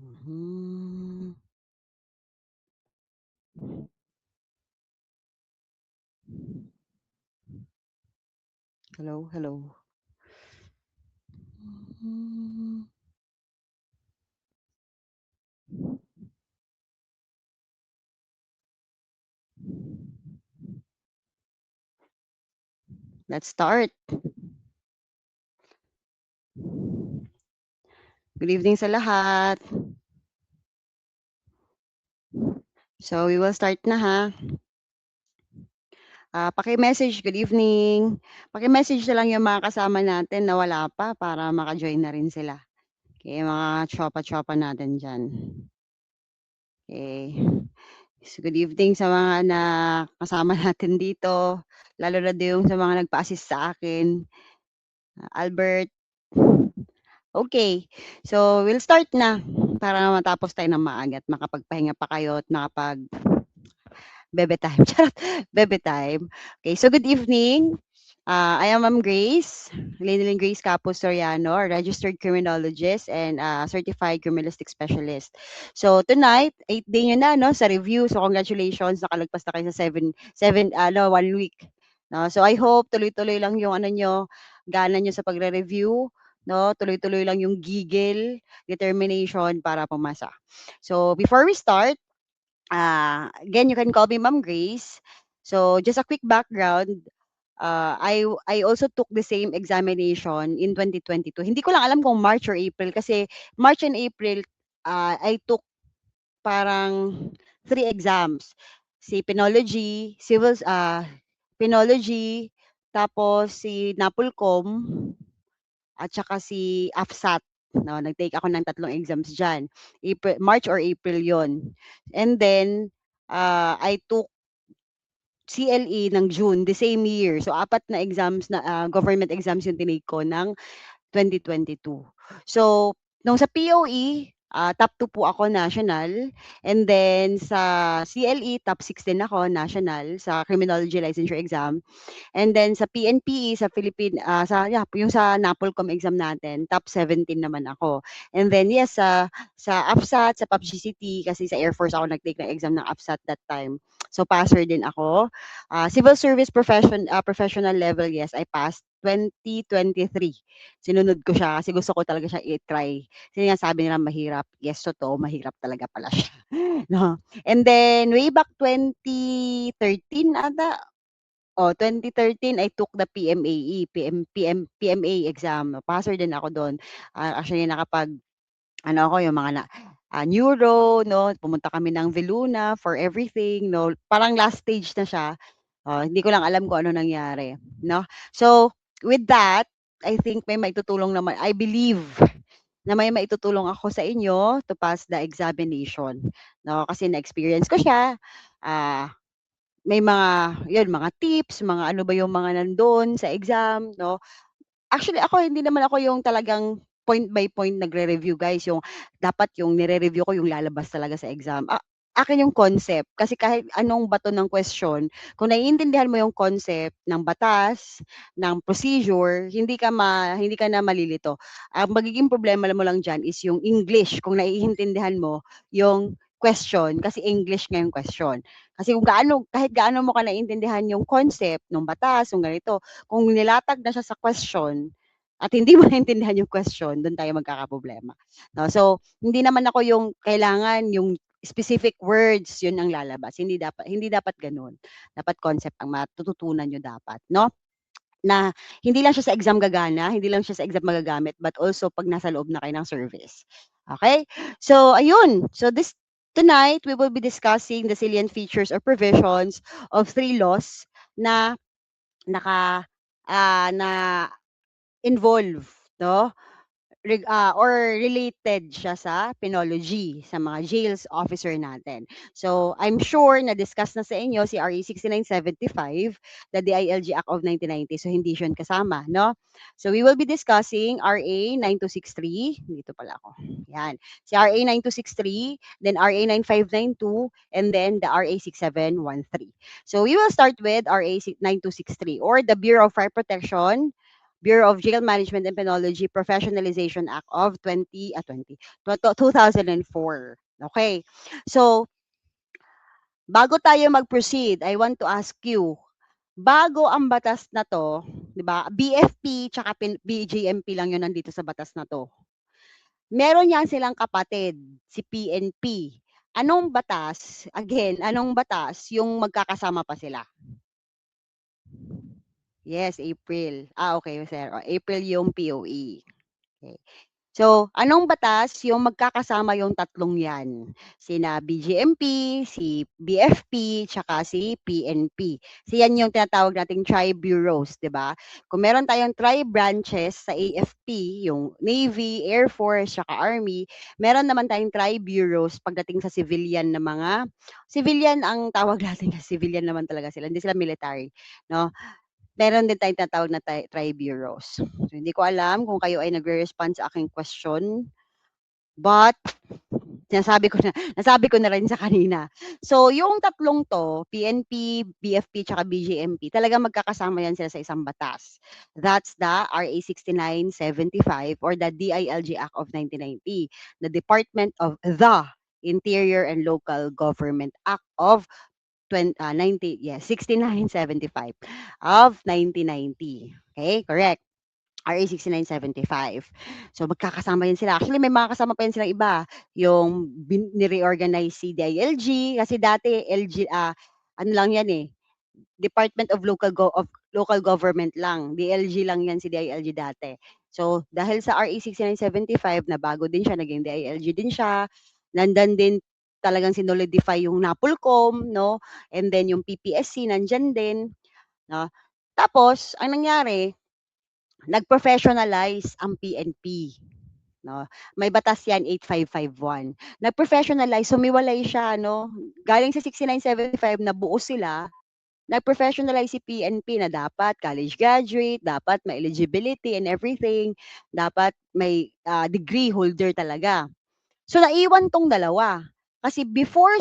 Mhm. Hello, hello. Mhm. Let's start. Good evening sa lahat. So, we will start na ha. Paki-message, good evening. Paki-message na lang yung mga kasama natin na wala pa para maka-join na rin sila. Okay, mga tsopa-tsopa natin dyan. Okay. So, good evening sa mga na kasama natin dito. Lalo na yung sa mga nagpa-assist sa akin. Albert. Okay. So, we'll start na para matapos tayo ng maaga at makapagpahinga pa kayo at bebe time. Charot, bebe time. Okay, so good evening. I am Ma'am Grace, Lynn Grace Capos Soriano, a registered criminologist and certified criminalistic specialist. So tonight, 8th day nyo na no, sa review. So congratulations, nakalagpas na kayo sa 1 week. No? So I hope tuloy-tuloy lang yung ano nyo, gana nyo sa pagre-review. No, tuloy-tuloy lang yung gigil, determination para pumasa. So before we start, again, you can call me Ma'am Grace. So just a quick background. I also took the same examination in 2022. Hindi ko lang alam kung March or April kasi March and April I took parang 3 exams. Si Penology, tapos si Napolcom, at saka si AFSAT. No, nag-take ako ng 3 exams diyan. March or April 'yon. And then I took CLE ng June, the same year. So, 4 na exams na government exams yung tinake ko ng 2022. So, nung sa POE, top 2 po ako national, and then sa CLE, top 6 din ako national sa criminology licensure exam. And then sa PNPE, sa yung sa NAPOLCOM exam natin, top 17 naman ako. And then yes, sa AFSAT, sa PUBG-CT, kasi sa Air Force ako nag-take ng exam ng AFSAT that time. So passer din ako. Civil service professional level, yes, I passed 2023. Sinunod ko siya kasi gusto ko talaga siya i-try. Kasi nga sabi nila mahirap. Yes, totoo, mahirap talaga pala siya. No? And then way back 2013 ata, 2013 I took the PMAE, PMA exam. Passer din ako doon. Actually ano ako yung mga neuro, no, pumunta kami ng Veluna for everything, no. Parang last stage na siya. Hindi ko lang alam kung ano nangyari, no. So, with that, I think may maitutulong naman. I believe na may maitutulong ako sa inyo to pass the examination, no. Kasi na-experience ko siya. Ah, may mga tips, mga ano ba yung mga nando'n sa exam, 'no. Actually ako hindi naman ako yung talagang point by point nagre-review guys, yung dapat yung nire-review ko yung lalabas talaga sa exam. Akin yung concept, kasi kahit anong bato ng question, kung naiintindihan mo yung concept ng batas, ng procedure, hindi ka na malilito. Ang magiging problema mo lang diyan is yung English, kung naiintindihan mo yung question, kasi English nga yung question. Kasi kahit gaano mo ka naiintindihan yung concept ng batas, yung ganito, kung nilatag na siya sa question at hindi mo naintindihan yung question, do'n tayo magkakaproblema, 'no. So, hindi naman ako yung kailangan yung specific words yun ang lalabas, hindi dapat gano'n. Dapat concept ang matututunan niyo dapat, 'no, na hindi lang siya sa exam gagana, hindi lang siya sa exam magagamit, but also 'pag nasa loob na kayo ng service. Okay. So, ayun. So, tonight, we will be discussing the salient features or provisions of 3 laws na naka na involve, 'no, or related siya sa penology, sa mga jails officer natin. So, I'm sure na-discuss na sa inyo si RA 6975, the DILG Act of 1990. So, hindi siya kasama, no? So, we will be discussing RA 9263. Dito pala ako. Yan. Si RA 9263, then RA 9592, and then the RA 6713. So, we will start with RA 9263 or the Bureau of Fire Protection Bureau of Jail Management and Penology Professionalization Act of 2004. Okay. So, bago tayo mag-proceed, I want to ask you, bago ang batas na 'to, 'di ba, BFP tsaka BGMP lang 'yun nandito sa batas na 'to. Meron 'yan silang kapatid, si PNP. Anong batas, again, anong batas yung magkakasama pa sila? Yes, April. Okay, sir. April yung POE. Okay. So, anong batas yung magkakasama yung tatlong 'yan? Sina BGMP, si BFP, tsaka si PNP. So, 'yan yung tinatawag nating tri-bureaus, 'di ba? Kung meron tayong tri-branches sa AFP, yung Navy, Air Force, tsaka Army, meron naman tayong tri-bureaus pagdating sa civilian na mga civilian ang tawag natin kasi civilian naman talaga sila, hindi sila military, 'no? Meron din tayong tinatawag na tri-bureaus. So, hindi ko alam kung kayo ay nagre-respond sa aking question, but nasabi ko na rin sa kanina. So, yung tatlong 'to, PNP, BFP, tsaka BGMP, talagang magkakasama yan sila sa isang batas. That's the RA 6975 or the DILG Act of 1990, the Department of the Interior and Local Government Act of 6975 of 1990. Okay, correct. RA 6975. So magkakasama yan sila. Actually, may mga kasama pa yan silang iba. Yung ni-reorganize si DILG kasi dati LG ano lang yan eh, Department of Local Government lang. DLG lang yan si DILG dati. So dahil sa RA 6975 na bago din siya, naging DILG din siya. Nandan din talagang sinolidify yung NAPOLCOM, no? And then yung PPSC nandyan din, no? Tapos ang nangyari, nag-professionalize ang PNP, no? May batas 'yan 8551. Nag-professionalize, sumiwalay siya, no? Galing sa 6975 na buo sila, nag-professionalize si PNP na dapat college graduate, dapat may eligibility and everything, dapat may degree holder talaga. So naiwan 'tong dalawa. Kasi before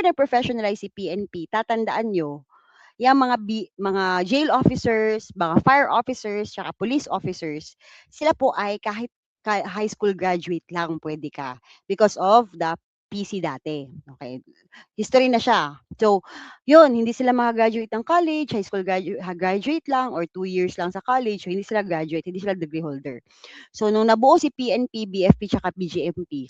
na-professionalize si PNP, tatandaan niyo, yang mga jail officers, mga fire officers, tsaka police officers, sila po ay kahit high school graduate lang pwede ka because of the PC dati. Okay. History na siya. So, yun, hindi sila maka-graduate ng college, high school graduate lang or 2 years lang sa college, so hindi sila graduate, hindi sila degree holder. So, nung nabuo si PNP, BFP, tsaka BGMP,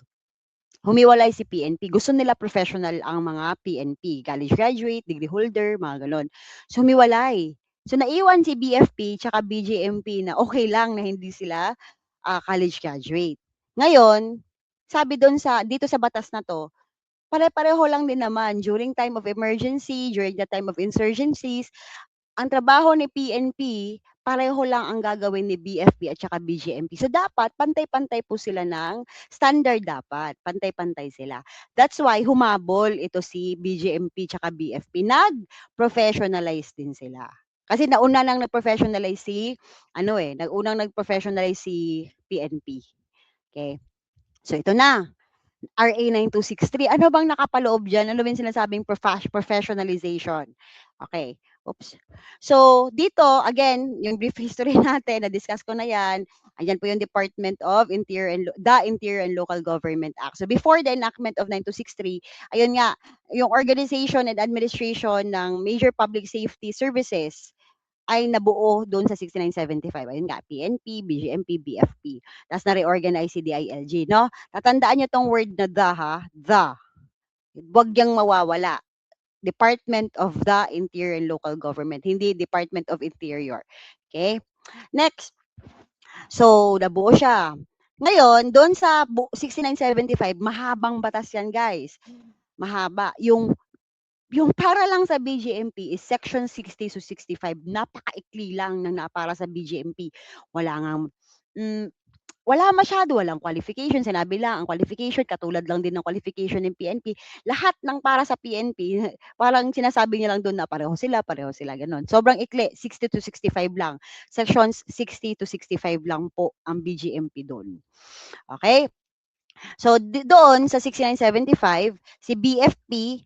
humiwalay si PNP. Gusto nila professional ang mga PNP, college graduate, degree holder, mga ganon. So, humiwalay. So, naiwan si BFP tsaka BGMP na okay lang na hindi sila college graduate. Ngayon, sabi doon dito sa batas na to, pare-pareho lang din naman during time of emergency, during the time of insurgencies, ang trabaho ni PNP, pareho lang ang gagawin ni BFP at saka BGMP. So dapat pantay-pantay po sila ng standard dapat, pantay-pantay sila. That's why humabol ito si BGMP tsaka BFP. Nag-professionalize din sila. Kasi nauna nang nag-professionalize naunang nag-professionalize si PNP. Okay. So ito na. RA 9263. Ano bang nakapaloob diyan? Ano ba yung sinasabing professionalization? Okay. Oops. So, dito, again, yung brief history natin, na-discuss ko na yan. Ayan po yung Department of the Interior and Local Government Act. So, before the enactment of 9263, ayun nga, yung organization and administration ng major public safety services ay nabuo doon sa 6975. Ayun nga, PNP, BGMP, BFP. Tapos na-reorganize si DILG, no? Tatandaan niyo tong word na the, ha? The. Huwag yang mawawala. Department of the Interior and Local Government, hindi Department of Interior. Okay? Next. So, nabuo siya. Ngayon, doon sa 6975, mahabang batas yan, guys. Mahaba. Yung para lang sa BGMP is Section 60 to 65. Napakaikli lang ng para sa BGMP. Wala masyado, walang qualification. Sinabi lang, ang qualification, katulad lang din ng qualification ng PNP. Lahat ng para sa PNP, parang sinasabi niya lang doon na pareho sila, ganun. Sobrang ikli, 60 to 65 lang. Sections 60 to 65 lang po ang BGMP doon. Okay? So, doon sa 6975, si BFP,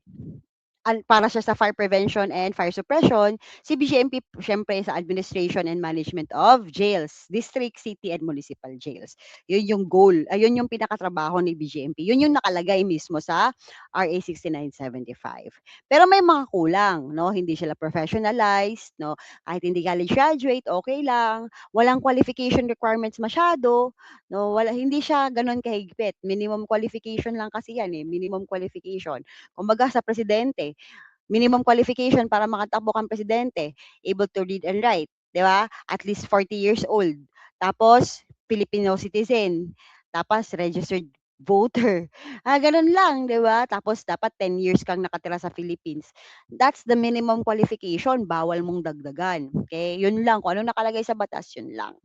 para siya sa fire prevention and fire suppression, si BGMP siyempre sa administration and management of jails, district, city, and municipal jails. Yun yung goal, ayun yung pinakatrabaho ni BGMP. Yun yung nakalagay mismo sa RA 6975. Pero may mga kulang, no? Hindi sila professionalized, no? Kahit hindi college graduate, okay lang. Walang qualification requirements masyado, no? Hindi siya gano'n kahigpit. Minimum qualification lang kasi yan eh, minimum qualification. Kumbaga sa presidente, minimum qualification para makatakbo kang presidente, able to read and write, 'di ba? At least 40 years old. Tapos Filipino citizen, tapos registered voter. Gano'n lang, 'di ba? Tapos dapat 10 years kang nakatira sa Philippines. That's the minimum qualification, bawal mong dagdagan, okay? 'Yun lang, kung anong nakalagay sa batas, 'yun lang.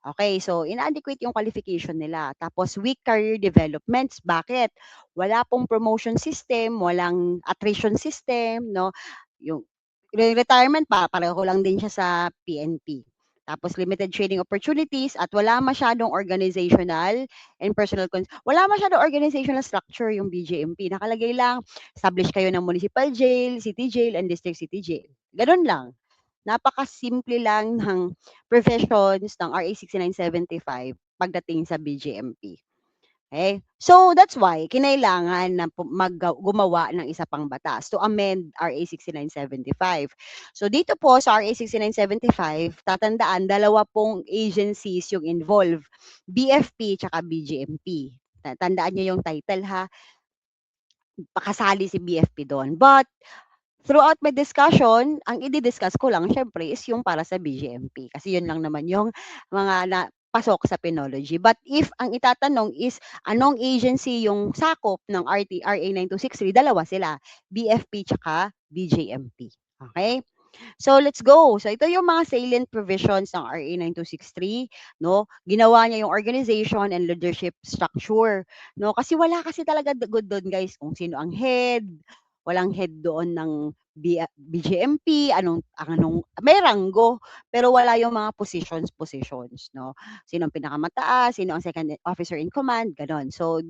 Okay, so inadequate yung qualification nila. Tapos weak career developments. Bakit? Wala pong promotion system, walang attrition system, no? Yung retirement pa, pareho lang din siya sa PNP. Tapos limited training opportunities at wala masyadong organizational and personal wala masyadong organizational structure yung BJMP. Nakalagay lang, establish kayo ng municipal jail, city jail, and district city jail. Ganun lang. Napakasimple lang ng provisions ng RA 6975 pagdating sa BGMP. Okay? So that's why kinailangan na gumawa ng isa pang batas to amend RA 6975. So dito po sa RA 6975, tatandaan dalawa pong agencies yung involved, BFP tsaka BGMP. Tandaan niyo yung title ha, pakasali si BFP doon. But throughout my discussion, ang i-discuss ko lang siyempre is yung para sa BGMP kasi yun lang naman yung mga pasok sa penology. But if ang itatanong is anong agency yung sakop ng RA 9263, dalawa sila, BFP tsaka BJMP. Okay? So let's go. So ito yung mga salient provisions ng RA 9263, no? Ginawa niya yung organization and leadership structure, no? Kasi wala kasi talaga good doon, guys, kung sino ang head, walang head doon ng BGMP, anong may ranggo, pero wala yung mga positions, no? Sino ang pinakamataas, sino ang second officer in command, ganon. So,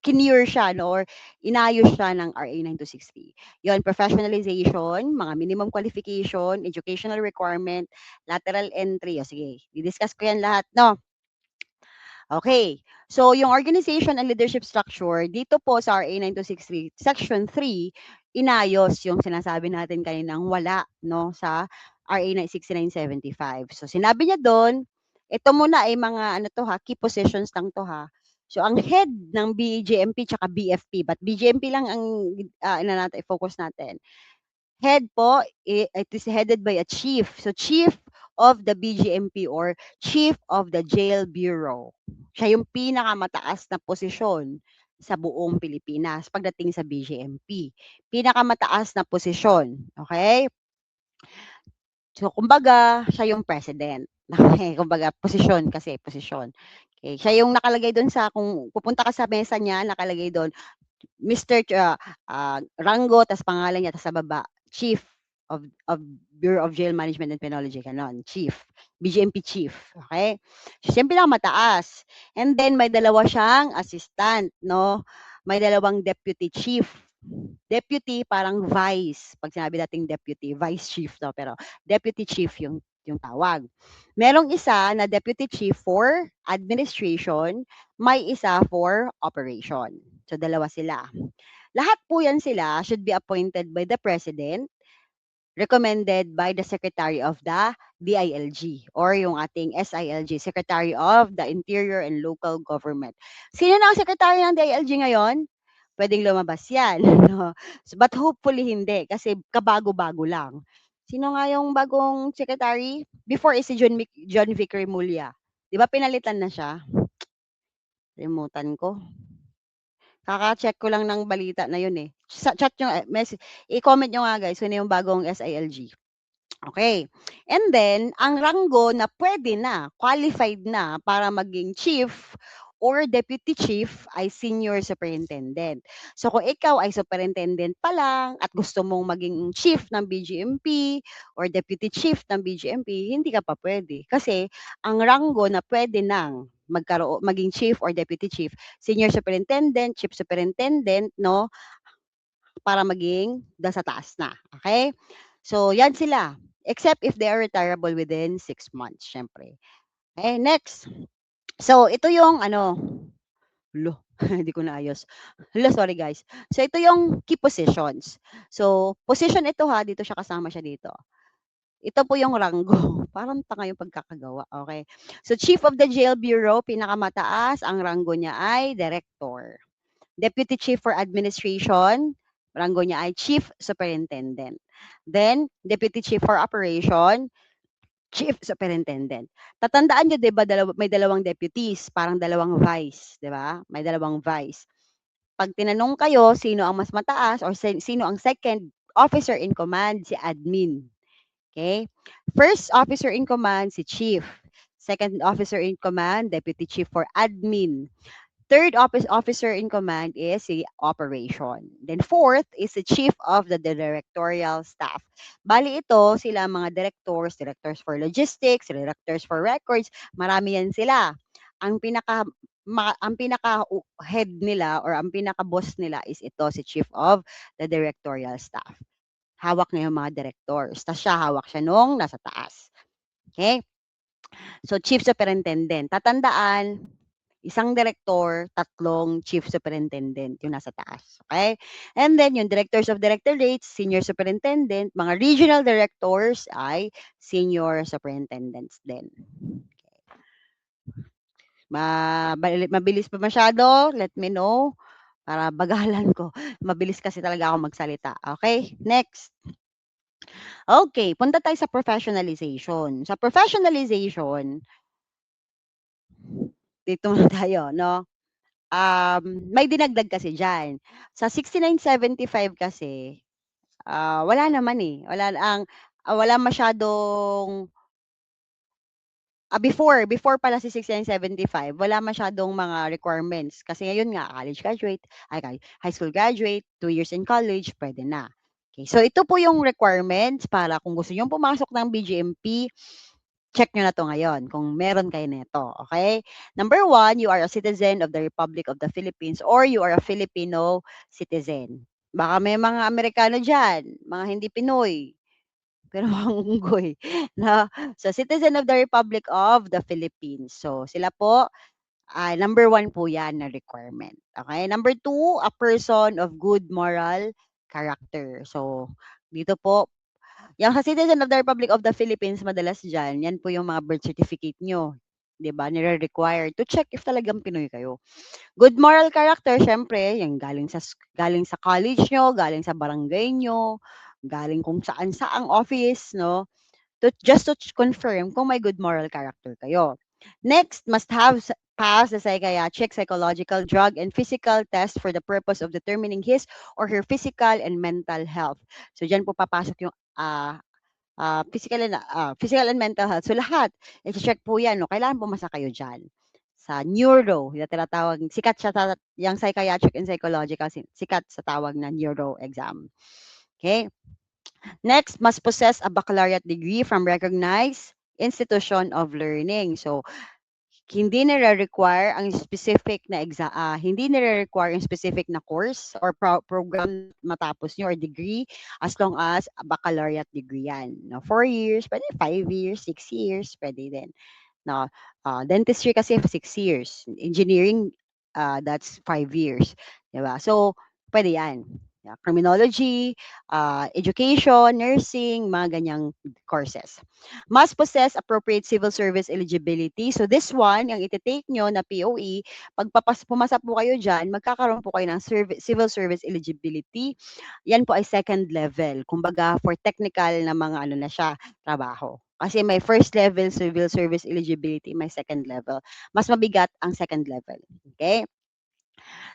kinure siya, no, or inayos siya ng RA 9263. Yun, professionalization, mga minimum qualification, educational requirement, lateral entry. O sige, i-discuss ko yan lahat, no? Okay. So, yung organization and leadership structure, dito po sa RA 9263, Section 3, inayos yung sinasabi natin kaninang wala, no, sa RA 6975. So, sinabi niya doon, ito muna ay mga, ano to ha, key positions lang to ha. So, ang head ng BGMP tsaka BFP, but BGMP lang ang, focus natin. Head po, it is headed by a chief. So, chief of the BGMP or chief of the jail bureau. Siya yung pinakamataas na posisyon sa buong Pilipinas pagdating sa BGMP. Pinakamataas na posisyon. Okay? So, kumbaga, siya yung president. Okay, kumbaga, posisyon kasi, posisyon. Okay, siya yung nakalagay doon sa, kung pupunta ka sa mesa niya, nakalagay doon, Mr. Rango, tas pangalan niya, tas sa baba, Chief of Bureau of Jail Management and Penology, ganon, Chief, BGMP Chief, okay? So, siyempre lang mataas. And then, may dalawa siyang assistant, no? May dalawang deputy chief. Deputy, parang vice. Pag sinabi nating deputy, vice chief, no? Pero deputy chief yung tawag. Merong isa na deputy chief for administration, may isa for operation. So, dalawa sila. Lahat po yan sila should be appointed by the President, recommended by the Secretary of the DILG or yung ating SILG, Secretary of the Interior and Local Government. Sino na ang Secretary ng DILG ngayon? Pwedeng lumabas yan. No? But hopefully hindi kasi kabago-bago lang. Sino nga yung bagong secretary? Before is si John Vic Remulla. Di ba pinalitan na siya? Limutan ko. Kaka-check ko lang ng balita na yun eh. Sa chat nyo, i-comment nyo nga guys, sino yung bagong SILG. Okay. And then, ang ranggo na pwede na, qualified na para maging chief or deputy chief ay senior superintendent. So kung ikaw ay superintendent pa lang at gusto mong maging chief ng BGMP or deputy chief ng BGMP, hindi ka pa pwede. Kasi ang ranggo na pwede nang maging chief or deputy chief, senior superintendent, chief superintendent, no? para maging nasa taas na. Okay? So, yan sila. Except if they are retirable within 6 months, syempre. Okay, next. So, ito yung ano, lo, hindi ko naayos. Hala, sorry guys. So, ito yung key positions. So, position ito ha, dito siya kasama siya dito. Ito po yung ranggo. Parang tanga yung pagkakagawa. Okay. So, Chief of the Jail Bureau, pinakamataas, ang ranggo niya ay Director. Deputy Chief for Administration, ranggo niya ay Chief Superintendent. Then, Deputy Chief for Operation, Chief Superintendent. Tatandaan niyo 'di ba may dalawang deputies, parang dalawang vice, 'di ba? May dalawang vice. Pag tinanong kayo sino ang mas mataas or sino ang second officer in command, si admin. Okay? First officer in command, si chief. Second officer in command, deputy chief for admin. Third officer in command is si operation. Then fourth is the chief of the directorial staff. Bali ito, sila ang mga directors, directors for logistics, directors for records, marami yan sila. Ang pinaka head nila or ang pinaka boss nila is ito si chief of the directorial staff. Hawak niya yung mga directors. Tapos hawak siya nung nasa taas. Okay? So, chief superintendent. Tatandaan, isang director, tatlong chief superintendent yung nasa taas. Okay? And then, yung directors of directorates, senior superintendent, mga regional directors ay senior superintendents din. Mabilis pa masyado? Let me know para bagalan ko. Mabilis kasi talaga ako magsalita. Okay? Next. Okay, punta tayo sa professionalization. Sa professionalization, dito muna tayo, no? May dinagdag kasi diyan. Sa 6975 kasi, wala naman eh. Wala masyadong before pala si 6975, wala masyadong mga requirements. Kasi ngayon nga, college graduate, high school graduate, 2 years in college, pwede na. Okay, so ito po yung requirements para kung gusto nyo pumasok ng BGMP, check nyo na to ngayon kung meron kayo nito. Okay? Number 1, you are a citizen of the Republic of the Philippines or you are a Filipino citizen. Baka may mga Amerikano dyan, mga hindi Pinoy, pero mga unggoy. Na, so, citizen of the Republic of the Philippines. So, sila po, number 1 po yan na requirement. Okay? Number 2, a person of good moral character. So, dito po, yung sa citizen of the Republic of the Philippines, madalas dyan, yan po yung mga birth certificate nyo. 'Di ba? Nire-require to check if talagang Pinoy kayo. Good moral character, syempre, yung galing sa college nyo, galing sa barangay nyo, galing kung saan saang office, no? Just to confirm kung may good moral character kayo. Next, must have passed the psychiatric, psychological, drug, and physical test for the purpose of determining his or her physical and mental health. So, dyan po papasok yung physical and mental health. So lahat, i-check po yan. No? Kailangan pumasa kayo dyan. Sa neuro, yung tinatawag, sikat siya, yung psychiatric and psychological, sikat sa tawag na neuro exam. Okay? Next, must possess a baccalaureate degree from recognized institution of learning. So, hindi nire-require ang specific na hindi nire-require ang specific na course or program matapos nyo or degree as long as a baccalaureate degree yan. No, 4 years, pwede 5 years, 6 years, pwede din. No, dentistry kasi 6 years. Engineering, that's 5 years. Diba? So, pwede yan. Yeah, criminology, education, nursing, mga ganyang courses. Must possess appropriate civil service eligibility. So this one, yung iti-take nyo na POE, pag pumasa po kayo dyan, magkakaroon po kayo ng civil service eligibility. Yan po ay second level. Kumbaga, for technical na mga ano na siya, trabaho. Kasi may first level civil service eligibility, may second level. Mas mabigat ang second level. Okay?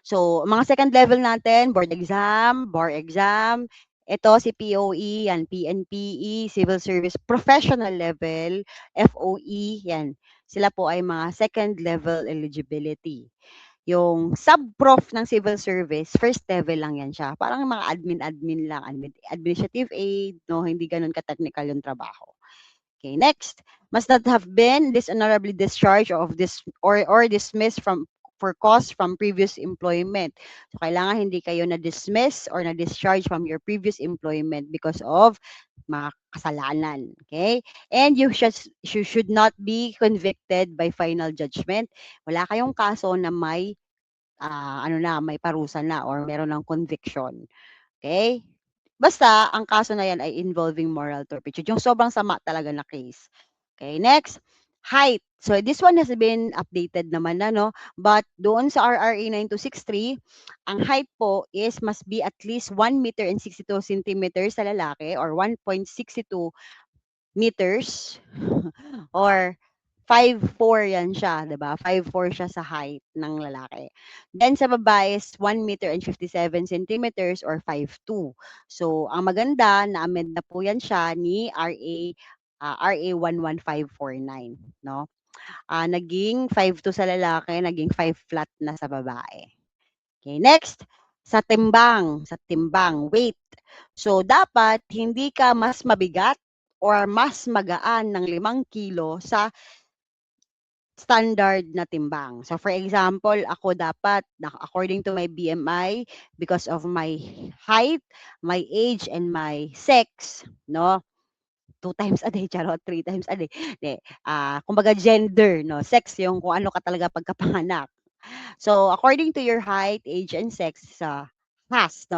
So, mga second level natin, board exam, bar exam, ito si POE, yan, PNPE, Civil Service Professional Level, FOE, yan. Sila po ay mga second level eligibility. Yung sub-prof ng civil service, first level lang yan siya. Parang mga admin lang, administrative aid, no, hindi ganun ka-technical yung trabaho. Okay, next, must not have been dishonorably discharged of this or dismissed for cause from previous employment. So, kailangan hindi kayo na-dismiss or na-discharge from your previous employment because of mga kasalanan. Okay? And you should not be convicted by final judgment. Wala kayong kaso na may may parusa na or meron ng conviction. Okay? Basta, ang kaso na yan ay involving moral turpitude. Yung sobrang sama talaga na case. Okay, next, height. So, this one has been updated naman na, no? But doon sa RRA 9263, ang height po is must be at least 1 meter and 62 centimeters sa lalaki or 1.62 meters or 5'4" yan siya, 'di ba? 5'4" siya sa height ng lalaki. Then sa babae is 1 meter and 57 centimeters or 5'2". So, ang maganda na-amend na po yan siya ni RA 11549, no? Naging 5'2" sa lalaki, naging 5 flat na sa babae. Okay, next, sa timbang, weight. So, dapat hindi ka mas mabigat or mas magaan ng 5 kilo sa standard na timbang. So, for example, ako dapat, according to my BMI, because of my height, my age, and my sex, no? 2 times a day, charot, 3 times a day. Hindi, kumbaga gender, no? Sex yung kung ano ka talaga pagkapanganak. So, according to your height, age, and sex, no,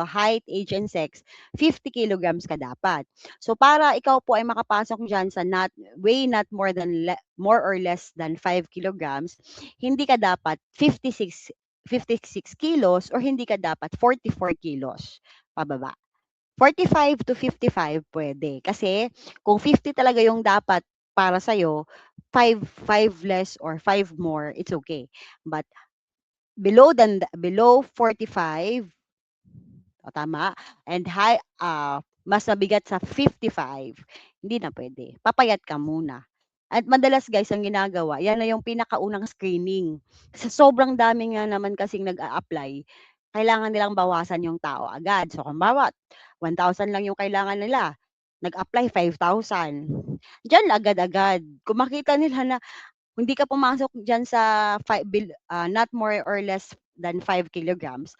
height, age, and sex, 50 kilograms ka dapat. So, para ikaw po ay makapasok dyan sa more or less than 5 kilograms, hindi ka dapat 56 kilos or hindi ka dapat 44 kilos pababa. 45 to 55 pwede. Kasi kung 50 talaga yung dapat para sa'yo, 5 less or 5 more, it's okay. But below 45, tama, and mas mabigat sa 55, hindi na pwede. Papayat ka muna. At madalas guys, ang ginagawa, yan na yung pinakaunang screening. Sa sobrang dami nga naman kasing nag-a-apply, kailangan nilang bawasan yung tao agad. So, kung bawat 1,000 lang yung kailangan nila, nag-apply 5,000. Diyan agad-agad. Kung makita nila na hindi ka pumasok diyan sa not more or less than 5 kilograms,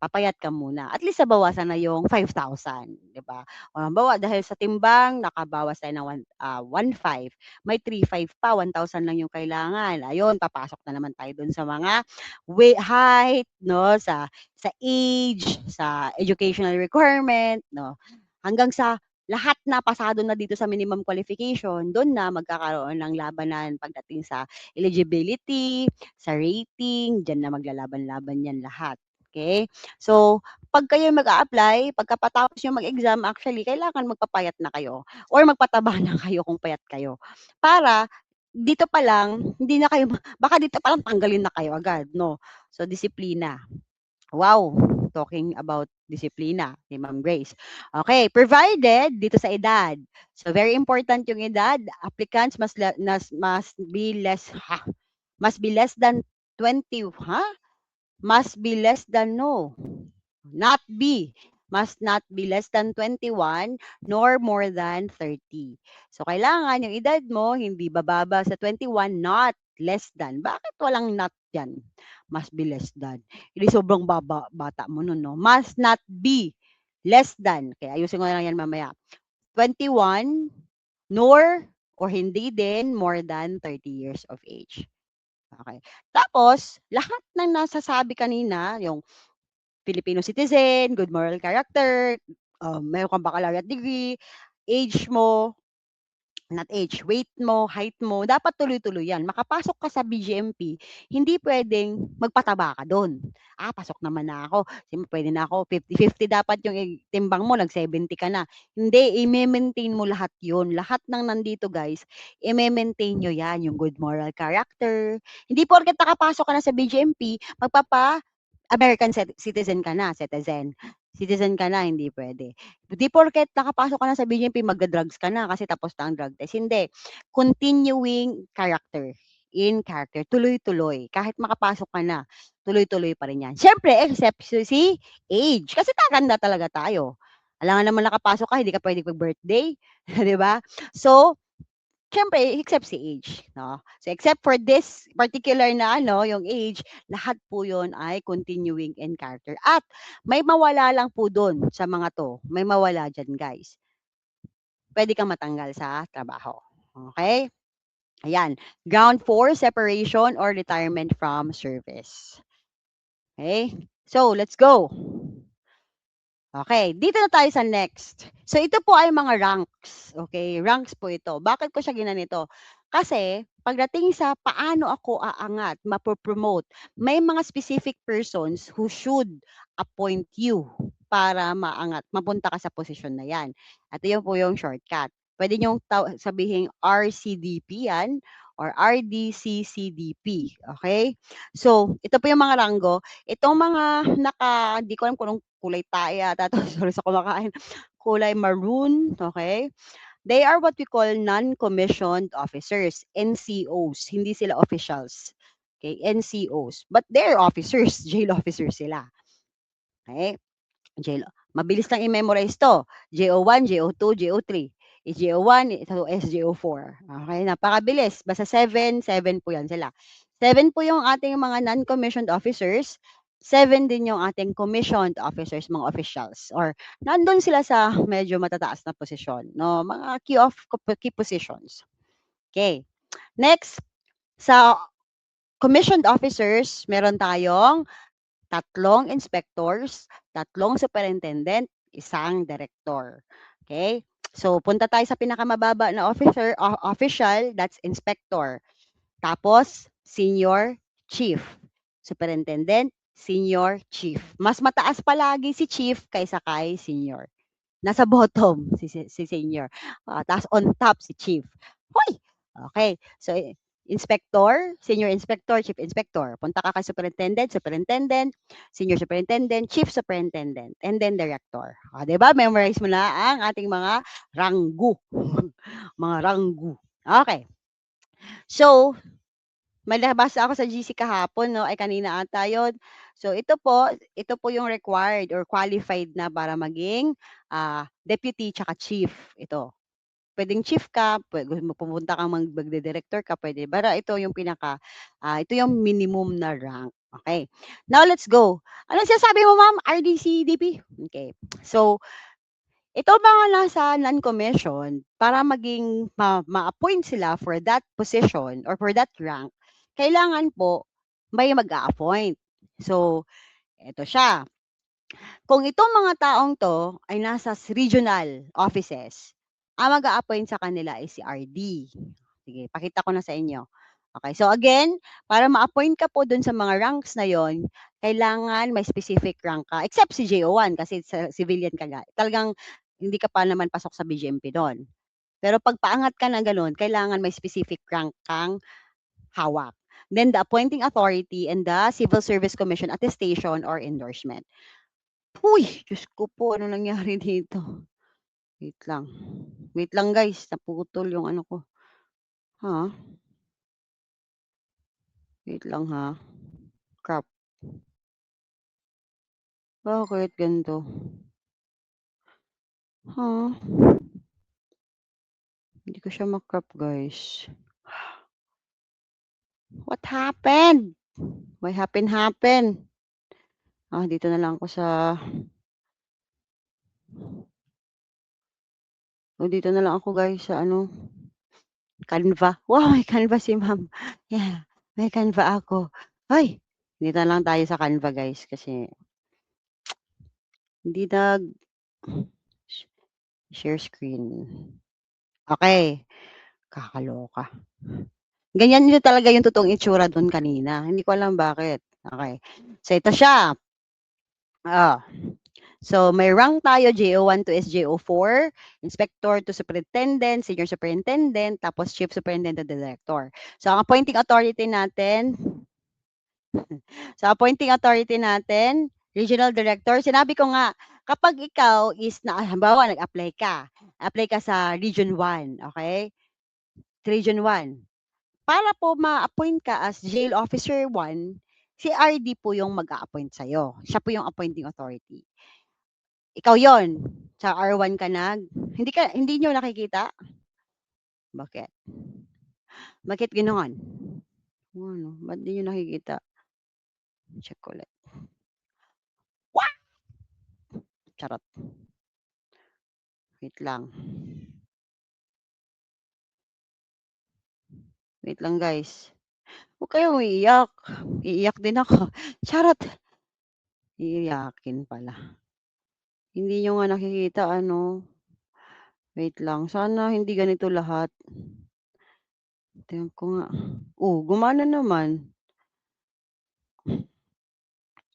papayat ka muna. At least nabawasan na yung 5,000, 'di ba? O halimbawa dahil sa timbang nakabawas tayo ng 1.5, may 3.5 pa, 1,000 lang yung kailangan. Ayun, papasok na naman tayo dun sa mga height, no, sa age, sa educational requirement, no. Hanggang sa lahat na pasado na dito sa minimum qualification, do'n na magkakaroon ng labanan pagdating sa eligibility, sa rating, diyan na maglalaban-laban 'yan lahat, okay? So, 'pag kayo mag-a-apply, pagkatapos niyo mag-exam, actually kailangan magpapayat na kayo or magpataba na kayo kung payat kayo. Para dito pa lang, hindi na kayo baka dito pa lang tanggalin na kayo agad, no? So, disiplina. Wow, talking about disiplina ni Ma'am Grace. Okay, provided dito sa edad. So very important yung edad. Applicants must be less than 20, Must be less than no. Not be. Must not be less than 21 nor more than 30. So kailangan yung edad mo hindi bababa sa 21, not less than. Bakit walang not yan? Must be less than. Hindi sobrang bata mo nun, no? Must not be less than. Kaya ayusin ko na lang yan mamaya. 21 nor or hindi din more than 30 years of age. Okay. Tapos, lahat ng nasasabi kanina, yung Filipino citizen, good moral character, meron kang baccalaureate degree, age mo, not age, weight mo, height mo, dapat tuloy-tuloy yan. Makapasok ka sa BGMP, hindi pwedeng magpataba ka doon. Pasok naman na ako. Pwede na ako, 50-50 dapat yung timbang mo, nag-70 ka na. Hindi, i-maintain mo lahat yun. Lahat ng nandito guys, i-maintain nyo yan, yung good moral character. Hindi porket nakapasok ka na sa BGMP, American citizen ka na, citizen. Citizen ka na, hindi pwede. Hindi porket nakapasok ka na sa BGMP, magda-drugs ka na kasi tapos na ang drug test. Hindi. Continuing character. In character. Tuloy-tuloy. Kahit makapasok ka na, tuloy-tuloy pa rin yan. Siyempre, except si age. Kasi tatanda talaga tayo. Alangan naman nakapasok ka, hindi ka pwede mag-birthday. Di ba? So, Siyempre except si age, 'no? So, except for this particular na ano, yung age, lahat po yun ay continuing in character at may mawala lang po dun sa mga 'to, may mawala diyan guys. Puwede kang matanggal sa trabaho, okey? Ayan, ground for separation or retirement from service. Okay? So, let's go. Okay, dito na tayo sa next. So, ito po ay mga ranks. Okay, ranks po ito. Bakit ko siya ginanito? Kasi, pagdating sa paano ako aangat, mapopromote, may mga specific persons who should appoint you para maangat, mapunta ka sa posisyon na yan. At yun po yung shortcut. Pwede nyo sabihin RCDP yan or RDCCDP. Okay? So, ito po yung mga ranggo. Itong mga hindi ko alam kung anong kulay tae yata 'to, sorry sa kumakain. Kulay maroon, okay? They are what we call non-commissioned officers, NCOs, hindi sila officials. Okay, NCOs. But they're officers, jail officers sila. Okay? Jail mabilis lang i-memorize 'to. JO1, JO2, JO3. JO1 to SJO4. Okay, napakabilis. Basta 7, 7 po 'yan sila. 7 po yung ating mga non-commissioned officers, 7 din yung ating commissioned officers, mga officials or nandun sila sa medyo matataas na posisyon, no, mga key positions. Okay. Next, sa commissioned officers, meron tayong 3 inspectors, 3 superintendent, 1 director. Okay? So, punta tayo sa pinakamababa na official, that's inspector. Tapos, senior chief. Superintendent, senior chief. Mas mataas palagi si chief kaysa kay senior. Nasa bottom si senior. Tapos on top si chief. Hoy! Okay. So, inspector, senior inspector, chief inspector. Punta ka kay superintendent, superintendent, senior superintendent, chief superintendent, and then director. O, 'di ba? Memorize mo na ang ating mga ranggo. mga ranggo. Okay. So, may nabasa ako sa GC kahapon 'no, ay kanina ata yun. So ito po yung required or qualified na para maging, deputy tsaka chief, ito. Puwedeng chief ka, pumunta kang magdi-director ka puwede, pero ito yung ito yung minimum na rank, okey. Now let's go. Anong sinasabi mo ma'am, RDCDP? Okay. So ito mga nasa non-commissioned, para maging ma-appoint sila for that position or for that rank, kailangan po may mag-a-appoint. So, eto siya. Kung itong mga taong 'to ay nasa regional offices, ang mag-a-appoint sa kanila ay si RD. Sige, pakita ko na sa inyo. Okay, so again, para ma-appoint ka po dun sa mga ranks na yon, kailangan may specific rank ka, except si JO1 kasi sa civilian ka talagang hindi ka pa naman pasok sa BGMP do'n. Pero 'pag paangat ka na gano'n, kailangan may specific rank kang hawak. Then the appointing authority and the Civil Service Commission attestation or endorsement. Uy, Diyos ko po, ano nangyari dito? Wait lang. Wait lang guys, naputol yung ano ko. Ha? Wait lang ha. Crap. Bakit ganito? Ha? Hindi ko siya ma-crop guys. What happened? What happen? Dito na lang ako sa dito na lang ako guys sa ano, Canva. Wow, may Canva si ma'am. Yeah, may Canva ako. Ay, dito na lang tayo sa Canva guys kasi hindi share screen. Okay, kakaloka. Ganyan yun talaga yung totoong itsura dun kanina. Hindi ko alam bakit. Okay. So ito siya. Ah. So may rank tayo JO1 to SJO4, inspector to superintendent, senior superintendent, tapos chief superintendent to director. So ang appointing authority natin, regional director, sinabi ko nga, kapag ikaw is halimbawa apply ka sa Region 1, okay? Region 1. Para po ma-appoint ka as jail officer 1, si RD po yung mag-a-appoint sa'yo. Siya po yung appointing authority. Ikaw yon sa R1 ka hindi niyo nakikita? Bakit? Bakit ganoon? Ano, ba't di niyo nakikita? Check ulit. Wah! Charot. Wait lang. Wait lang guys. Huwag kayong umiiyak. Iiyak din ako. Charot. Iiyakin pala. Hindi niyo nga nakikita ano. Wait lang. Sana hindi ganito lahat. Tingnan ko nga. Oh, gumana naman.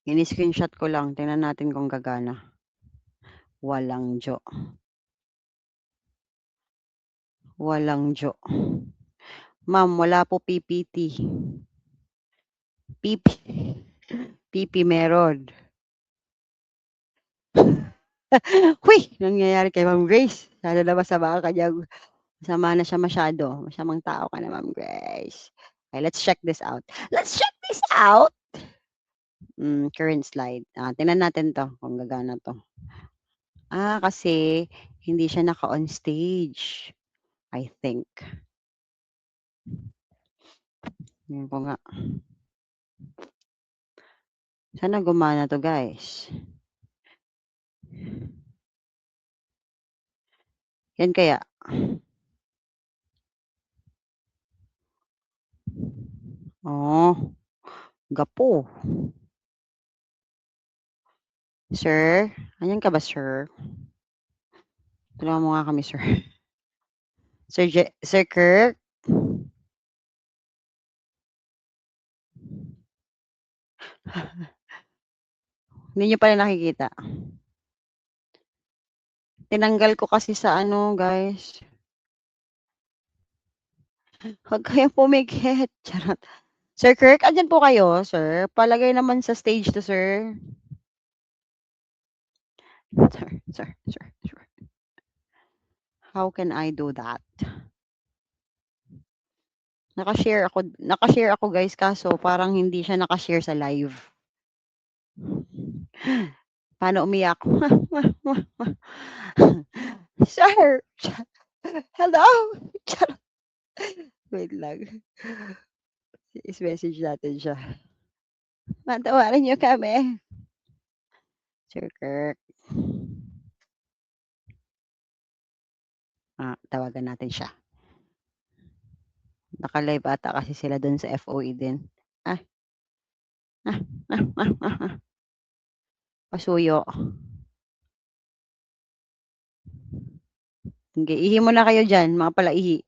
Ini-screenshot ko lang. Tingnan natin kung gagana. Walang jo. Walang jo. Ma'am, wala po PPT. PP. PP meron. Huy! Nangyayari kay Ma'am Grace. Sana naman sa mga kanyang masama na siya masyado. Masamang tao ka na, Ma'am Grace. Okay, let's check this out. Let's check this out! Current slide. Tingnan natin 'to kung gagana 'to. Kasi hindi siya naka-on stage, I think. Tingnan ko nga. Sana gumana 'to, guys. Yan kaya. Oh, gapo. Sir, andiyan ka ba, sir? Tulungan mo nga kami, sir. Sir Kirk? Hindi niyo pala nakikita. Tinanggal ko kasi sa ano, guys. Huwag kayong pumikit. Charot. Sir Kirk, andiyan po kayo, sir? Palagay naman sa stage 'to, sir. Sir. How can I do that? Naka-share ako guys, kaso parang hindi siya naka-share sa live. Paano umiyak? Sir! Hello! Wait lang. Is-message natin siya. Patawarin niyo kami. Sir Kirk. Tawagan natin siya. Naka-live ata kasi sila dun sa FOE din. Pasuyo. Sige, ihi muna kayo dyan, mga palaihi.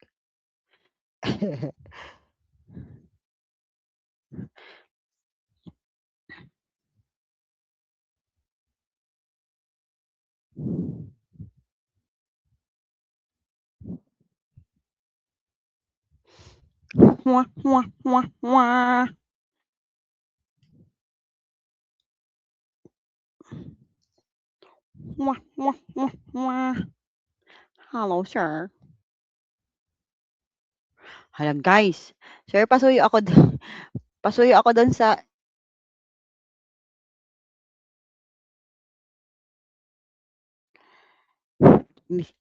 Mwah, mwah, mwah, mwah. Mwah, mwah, mwah, mwah. Hello, sir. Hala, guys. Sir, pasuyo ako doon sa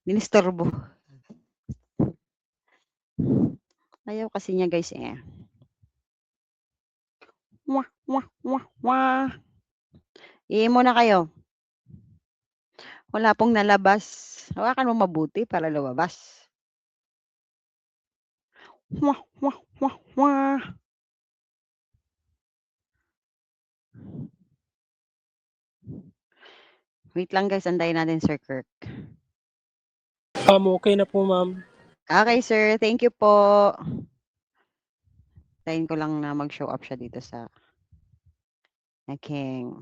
Ninistorbo. Ayaw kasi niya, guys, eh. Mwah, mwah, mwah, mwah. Ihi muna kayo. Wala pong nalabas. Hawakan mo mabuti para lumabas. Mwah, mwah, mwah, mwah. Wait lang guys, antayin natin Sir Kirk. Okay na po, ma'am. Okay, sir. Thank you po. Tayin ko lang na mag-show up siya dito sa aking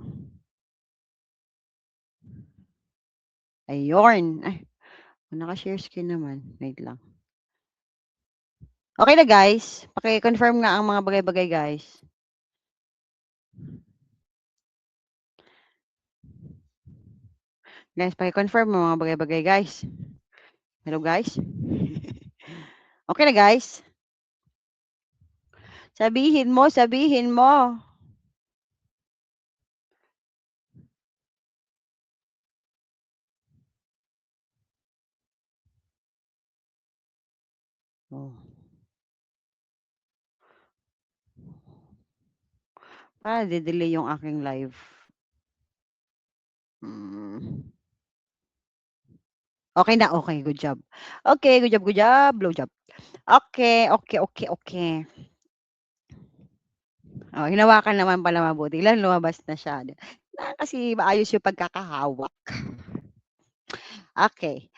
ayun. Ay, naka-share screen naman. Wait lang. Okay na guys. Paki-confirm nga ang mga bagay-bagay guys. Guys, paki-confirm ang mga bagay-bagay guys. Hello guys. Okay na guys. Sabihin mo. Oh. Nade-delay yung aking live. Hmm. Okey na, okey, good job. Okey, good job, blow job. Okey, okey. Oh, hinawakan naman pala mabuti, lang lumabas na siya. Kasi maayos yung pagkakahawak. Okey.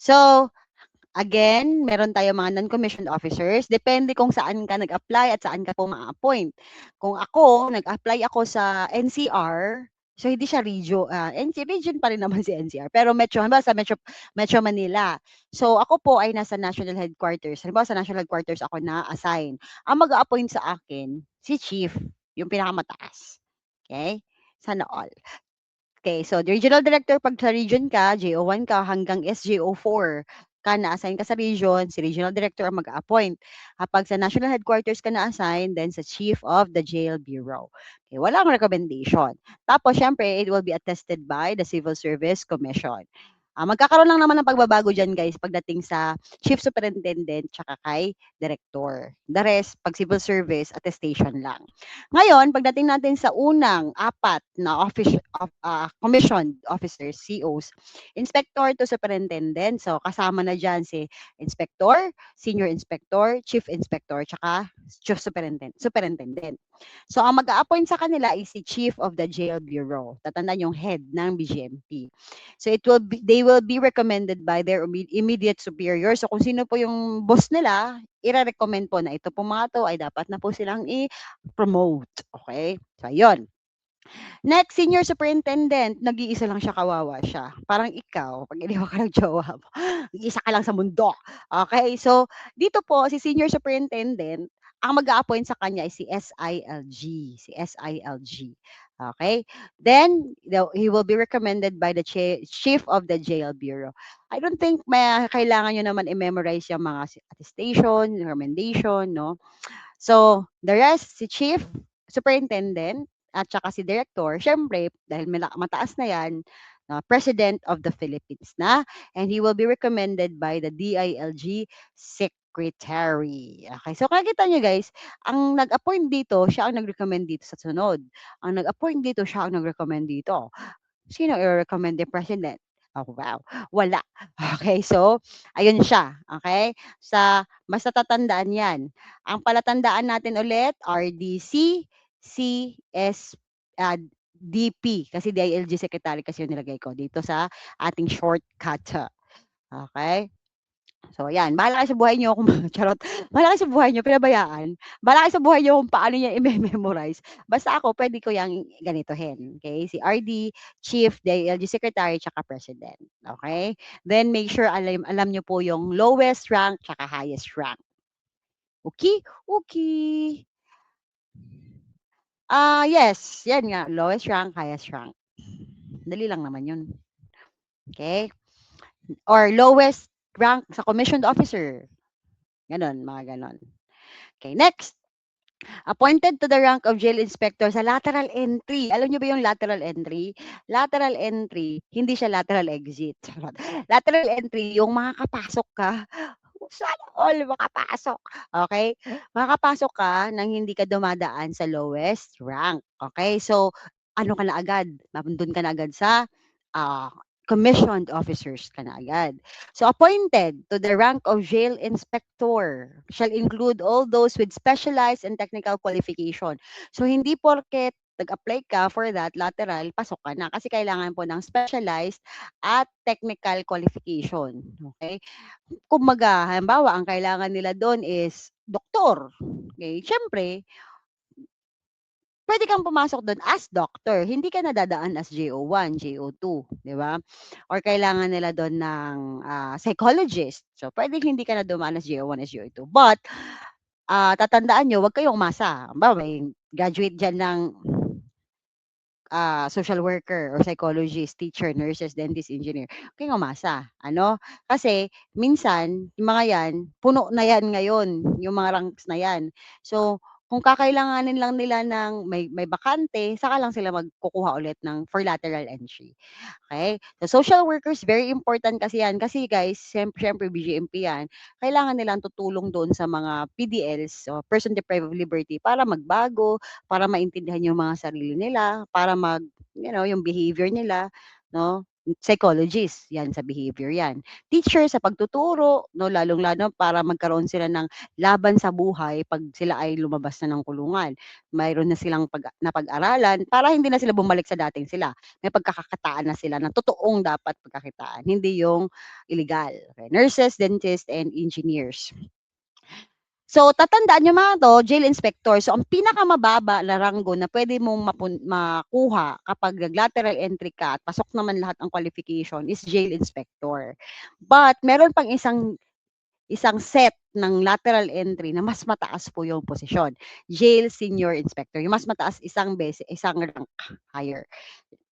So, again, meron tayong mga non-commissioned officers, depende kung saan ka nag-apply at saan ka po ma-appoint. Kung ako, nag-apply ako sa NCR, so hindi siya region pa rin naman si NCR, pero halimbawa sa Metro Manila. So ako po ay nasa national headquarters. Halimbawa sa national headquarters ako na-assign. Ang mag-a-appoint sa akin, si chief, yung pinakamataas. Okay? Sana all. Okay, so the regional director 'pag sa region ka, JO1 ka hanggang SJO4 ka na-assign ka sa region, si regional director ang mag-a-appoint. Kapag sa national headquarters ka na-assign, then sa chief of the jail bureau. Okay, walang recommendation. Tapos siyempre, it will be attested by the Civil Service Commission. Magkakaroon lang naman ng pagbabago diyan guys pagdating sa chief superintendent tsaka kay director. The rest, pag civil service, attestation lang. Ngayon, pagdating natin sa unang apat na commissioned officers, COs, inspector to superintendent. So, kasama na dyan si inspector, senior inspector, chief inspector, tsaka chief superintendent. So, ang mag-a-appoint sa kanila is si chief of the jail bureau. Tatandaan yung head ng BGMP. So, they will be recommended by their immediate superior. So, kung sino po yung boss nila, ire-recommend po na ito po mga to ay dapat na po silang promote. Okay? So, yun. Next, senior superintendent. Nag-iisa lang siya, kawawa siya. Parang ikaw, pag iniwan ka ng jowa mo. Nag-iisa ka lang sa mundo. Okay? So, dito po, si senior superintendent, ang mag-a-appoint sa kanya ay si SILG. Si SILG. Okay? Then, he will be recommended by the chief of the jail bureau. I don't think may kailangan nyo naman i-memorize yung mga attestation, recommendation, no? So, the rest, si chief, superintendent, at saka si director, syempre, dahil mataas na yan, President of the Philippines na, and he will be recommended by the DILG Secretary. Okay, so kakita nyo guys, ang nag-appoint dito, siya ang nag-recommend dito sa sunod. Ang nag-appoint dito, siya ang nag-recommend dito. Sino i-recommend ni President? Oh, wow. Wala. Okay, so, ayun siya. Okay? Mas natatandaan yan. Ang palatandaan natin ulit, RDC, CS, uh, DP, kasi DILG Secretary kasi yung nilagay ko dito sa ating shortcut. Okay? So, yan. Bahala kayo sa buhay niyo kung charot. Bahala kayo sa buhay niyo, pinabayaan. Bahala kayo sa buhay niyo kung paano niya i-memorize. Basta ako, pwede ko yang ganitohin. Okay? Si RD, Chief, DILG Secretary, tsaka President. Okay? Then, make sure alam niyo po yung lowest rank tsaka highest rank. Okay? Okay. Yes. Yan nga. Lowest rank, highest rank. Dali lang naman yun. Okay? Or lowest rank sa commissioned officer. Ganon, mga ganon. Okay, next. Appointed to the rank of jail inspector sa lateral entry. Alam niyo ba yung lateral entry? Lateral entry, hindi siya lateral exit. Lateral entry, yung makakapasok ka, sana all makapasok. Okay? Makakapasok ka nang hindi ka dumadaan sa lowest rank. Okay? So, ano ka na agad? Nandun ka na agad sa uh, commissioned officers ka na agad. So, appointed to the rank of jail inspector shall include all those with specialized and technical qualification. So, hindi porket nag-apply ka for that lateral, pasok ka na. Kasi kailangan po ng specialized at technical qualification. Okay? Kumbaga, halimbawa, ang kailangan nila doon is doktor. Okay? Siyempre, pwede kang pumasok doon as doctor. Hindi ka nadadaan as JO1, JO2, di ba? Or kailangan nila doon ng psychologist. So, pwede hindi ka na dumaan as JO1, as JO2. But, tatandaan nyo, huwag kayong umasa. Ba, may graduate dyan ng social worker or psychologist, teacher, nurses, dentist, engineer. Huwag kayong umasa. Ano? Kasi, minsan, yung mga yan, puno na yan ngayon, yung mga ranks na yan. So, Kung kakailanganin lang nila ng may bakante, saka lang sila kukuha ulit ng for lateral entry. Okay? So, social workers, very important kasi yan. Kasi guys, siyempre BGMP yan, kailangan nilang tutulong doon sa mga PDLs, so person deprived of liberty, para magbago, para maintindihan yung mga sarili nila, para yung behavior nila, no? Psychologist, yan sa behavior yan. Teacher sa pagtuturo, no, lalong-lalo para magkaroon sila ng laban sa buhay pag sila ay lumabas na ng kulungan. Mayroon na silang napag-aralan para hindi na sila bumalik sa dating sila. May pagkakakitaan na sila na totoong dapat pagkakitaan, hindi yung illegal. Okay. Nurses, dentists, and engineers. So, tatandaan niyo mga 'to, jail inspector. So, ang pinakamababa na ranggo na puwede mong makuha kapag nag-lateral entry ka at pasok naman lahat ang qualification is jail inspector. But meron pang isang set ng lateral entry na mas mataas po yung posisyon, jail senior inspector. Yung mas mataas isang rank higher.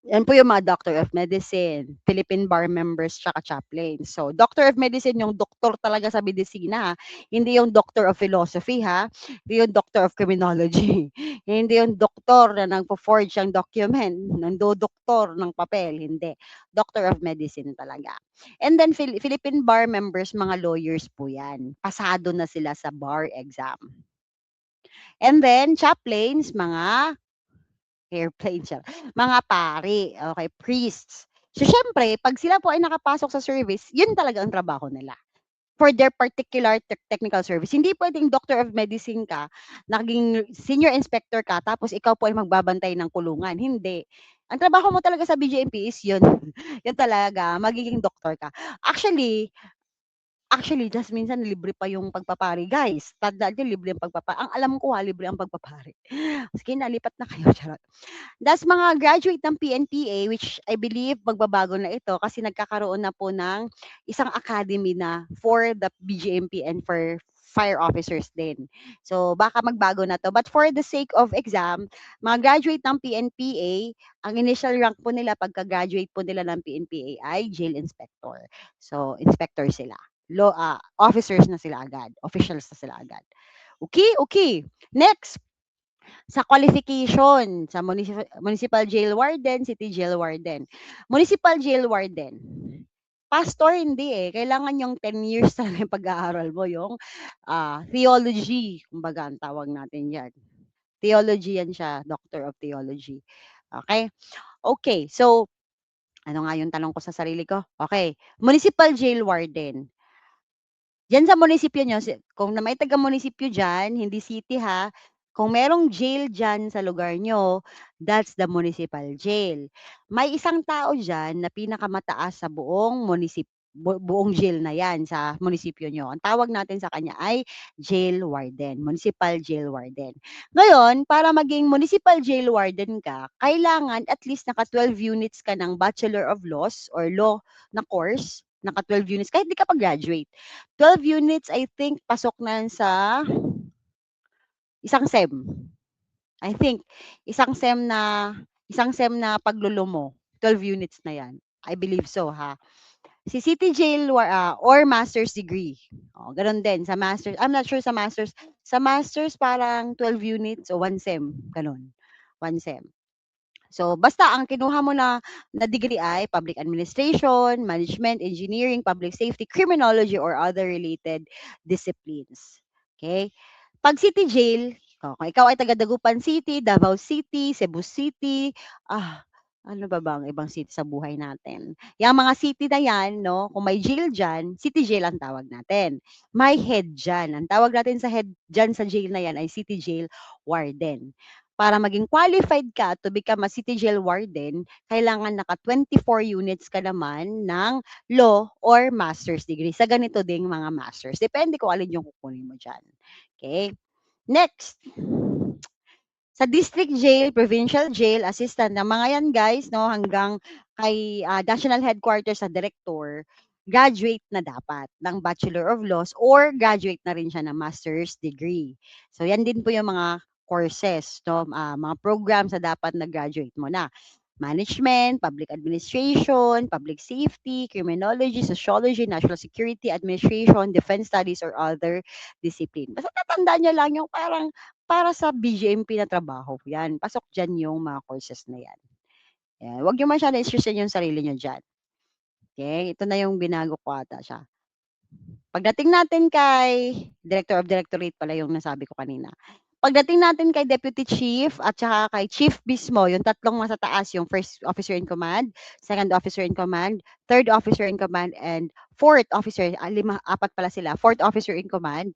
Yan po yung mga Doctor of Medicine, Philippine Bar members, tsaka chaplains. So, Doctor of Medicine, yung doktor talaga sa medisina, ha? Hindi yung Doctor of Philosophy, ha? Hindi yung Doctor of Criminology. Hindi yung doktor na nagpo-forge ang document, nando-doktor ng papel, hindi. Doctor of Medicine talaga. And then, Philippine Bar members, mga lawyers po yan. Pasado na sila sa bar exam. And then, chaplains, mga airplane siya. Mga pari, okay, priests. So, siyempre 'pag sila po ay nakapasok sa service, yun talaga ang trabaho nila. For their particular technical service. Hindi puwedeng Doctor of Medicine ka, naging senior inspector ka, tapos ikaw po ay magbabantay ng kulungan, hindi. Ang trabaho mo talaga sa BJMP is yun, yun talaga, magiging doktor ka. Actually, just minsan libre pa yung pagpapari. Guys, tandaan niyo libre ang ang alam ko libre ang pagpapari. Sige na, lipat na kayo, charot. Das mga graduate ng PNPA, which I believe magbabago na ito kasi nagkakaroon na po ng isang academy na for the BGMP and for fire officers din. So baka magbago na to. But for the sake of exam, mga graduate ng PNPA, ang initial rank po nila pagka-graduate po nila ng PNPA ay jail inspector. So inspector sila. Officers na sila agad. Officials na sila agad. Okay, okay. Next, sa qualification, sa municipal jail warden, city jail warden. Municipal jail warden, pastor hindi eh, kailangan yung 10 years talaga yung pag-aaral mo, yung theology, kumbaga ang tawag natin yan. Theology yan siya, Doctor of Theology. Okay? Okay, so ano nga yung tanong ko sa sarili ko? Okay, municipal jail warden. Diyan sa munisipyo niyo, kung na may taga-munisipyo diyan, hindi city ha, kung merong jail diyan sa lugar niyo, that's the municipal jail. May isang tao diyan na pinakamataas sa buong buong jail na 'yan sa munisipyo niyo. Ang tawag natin sa kanya ay jail warden, municipal jail warden. Ngayon, para maging municipal jail warden ka, kailangan at least naka 12 units ka ng Bachelor of Laws or law na course, naka 12 units kahit di ka pa graduate. 12 units, I think, pasok na yan sa isang SEM. I think, isang SEM na, isang SEM na paglulu mo, 12 units na yan. I believe so, ha? Si City Jail or master's degree. Oh, ganun din sa master's. I'm not sure sa master's. Sa master's parang 12 units o 1 SEM, ganun. 1 SEM. So, basta ang kinuha mo na degree ay public administration, management, engineering, public safety, criminology, or other related disciplines. Okay? Pag city jail, kung ikaw ay taga Dagupan City, Davao City, Cebu City, ano ba ang ibang city sa buhay natin? Yang mga city na yan, no, kung may jail dyan, city jail ang tawag natin. May head dyan. Ang tawag natin sa head dyan sa jail na yan ay city jail warden. Para maging qualified ka to become a city jail warden, kailangan naka 24 units ka naman ng law or master's degree. Sa ganito ding mga masters. Depende kung alin yung kukunin mo dyan. Okay? Next. Sa district jail, provincial jail, assistant ng mga yan guys, no, hanggang kay national headquarters sa director, graduate na dapat ng Bachelor of Laws or graduate na rin siya ng master's degree. So yan din po yung mga courses, no, mga programs na dapat na-graduate mo na. Management, public administration, public safety, criminology, sociology, national security, administration, defense studies, or other discipline. Basta tatandaan nyo lang yung parang para sa BGMP na trabaho, 'yan. Pasok diyan yung mga courses na 'yan. 'Yan, huwag niyo masyadong i-stressin yung sarili niyo diyan, okey? Ito na yung binago ko ata siya. Pagdating natin kay Director of Directorate pala yung nasabi ko kanina. Pagdating natin kay Deputy Chief at saka kay Chief mismo, yung tatlong nasa taas, yung first officer in command, second officer in command, third officer in command, and fourth officer, 4 pala sila, fourth officer in command,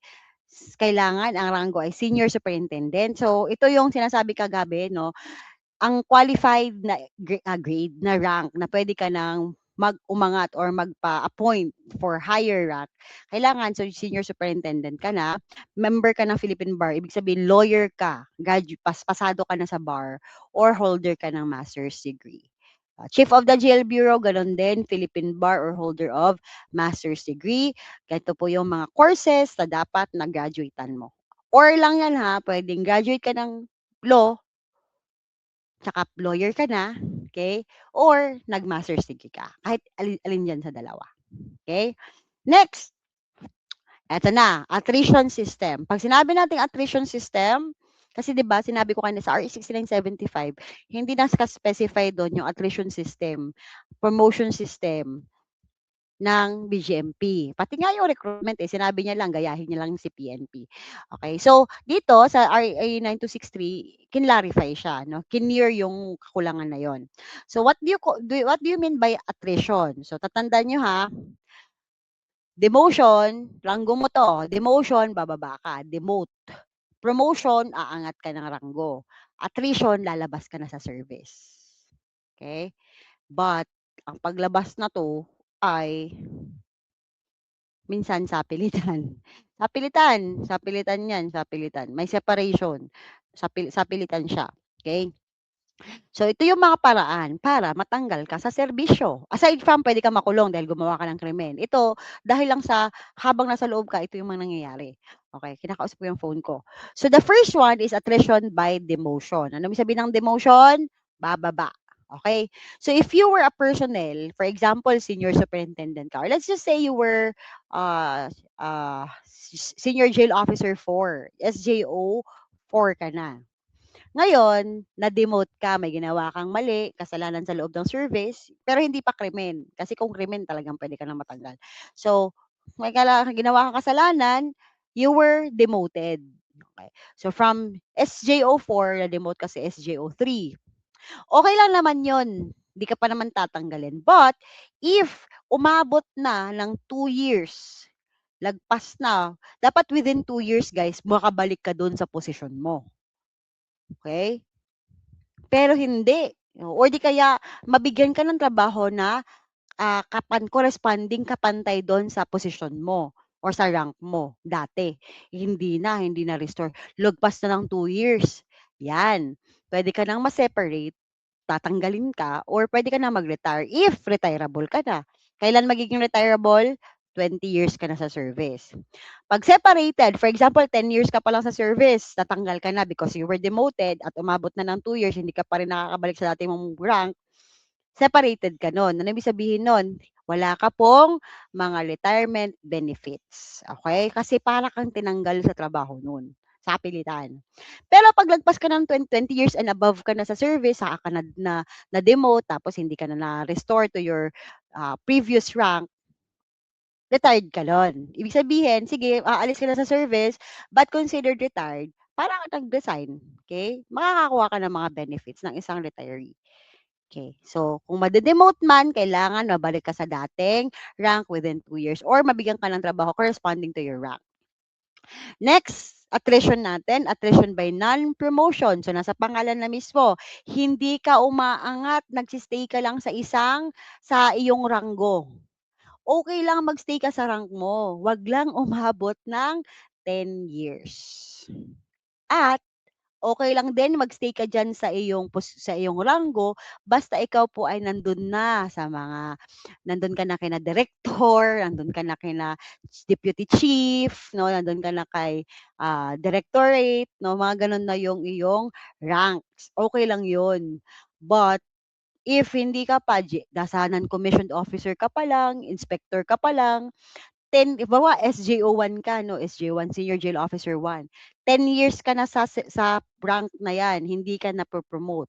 kailangan ang rango ay senior superintendent. So, ito yung sinasabi kagabi, no, ang qualified na grade na rank na pwede ka ng umangat or magpa-appoint for higher rank, kailangan so senior superintendent ka na, member ka ng Philippine Bar, ibig sabihin lawyer ka, pasado ka na sa bar, or holder ka ng master's degree. Chief of the Jail Bureau, ganun din, Philippine Bar or holder of master's degree. Ganito po yung mga courses na dapat na-graduatean mo. Or lang yan ha, pwedeng graduate ka ng law, tsaka lawyer ka na, okay? Or nag-master's degree ka. Kahit alin diyan sa dalawa. Okay? Next, eto na, attrition system. Pag sinabi nating attrition system, kasi 'di ba sinabi ko kanina sa RA 6975, hindi naka-specify doon yung attrition system, promotion system ng BGMP. Pati nga yung recruitment, sinabi niya lang gayahin niya lang si PNP. Okay, so dito sa RA 9263, kinlarify siya, 'no, kinear yung kakulangan na yon. So what do you mean by attrition? So tatandaan niyo ha, demotion, ranggo mo 'to, demotion bababa ka, demote. Promotion, aangat ka ng ranggo. Attrition, lalabas ka na sa service. Okay? But ang paglabas na 'to ay minsan sapilitan. Sapilitan 'yan, sapilitan. May separation, sapilitan siya, okey? So ito yung mga paraan para matanggal ka sa serbisyo. Aside from puwede kang makulong dahil gumawa ka ng krimen. Ito dahil lang sa habang nasa loob ka, ito yung mga nangyayari. Okey, kinakausap ko yung phone ko. So the first one is attrition by demotion. Ano ibig sabihin ng demotion? Bababa. Okay? So if you were a personnel, for example, senior superintendent ka, or let's just say you were uh, senior jail officer 4, SJO 4 ka na. Ngayon, na-demote ka, may ginawa kang mali, kasalanan sa loob ng service, pero hindi pa krimen. Kasi kung krimen, talagang pwede ka na matanggal. So, ginawa kang kasalanan, you were demoted. Okay. So, from SJO4, na-demote ka sa SJO3. Okay lang naman yon. Hindi ka pa naman tatanggalin. But, if umabot na ng 2 years, lagpas na, dapat within 2 years, guys, makabalik ka doon sa posisyon mo. Okay? Pero hindi. Or di kaya mabigyan ka ng trabaho na corresponding kapantay do'n sa posisyon mo or sa rank mo dati. Hindi na restore. Lagpas na ng 2 years. 'Yan, puwede ka ng ma-separate, tatanggalin ka or puwede ka na mag-retire if retirable ka na. Kailan magiging retirable? 20 years ka na sa service. 'Pag separated, for example, 10 years ka pa lang sa service, tatanggal ka na because you were demoted at umabot na ng 2 years, hindi ka pa rin nakakabalik sa dati mong rank, separated ka nun. Ano ibig sabihin nun? Wala ka pong mga retirement benefits. Okay? Kasi para kang tinanggal sa trabaho nun, sa kapilitan. Pero pag lagpas ka ng 20 years and above ka na sa service, saka ka na-demote, tapos hindi ka na na-restore to your previous rank, retired ka nun. Ibig sabihin, sige, aalis ka na sa service, but considered retired, para kang nag-resign. Okay? Makakakuha ka ng mga benefits ng isang retiree. Okay. So, kung made-demote man, kailangan mabalik ka sa dating rank within 2 years or mabigyan ka ng trabaho corresponding to your rank. Next, attrition natin, attrition by non-promotion. So, nasa pangalan na mismo, hindi ka umaangat, nagsistay ka lang sa iyong ranggo. Okay lang magstay ka sa rank mo, wag lang umabot ng 10 years. At okey lang din magstay ka diyan sa iyong ranggo basta ikaw po ay nandun ka na kina direktor, nandun ka na kina deputy chief, 'no, nandun ka na kay, directorate, 'no, mga gano'n na yung iyong ranks, okey lang yun. But if hindi ka pa nasa non-commissioned officer ka pa lang, inspector ka pa lang, Halimbawa SJO1 ka 'no, SJ1, Senior Jail Officer 1. 10 years ka na sa rank na 'yan, hindi ka napo-promote.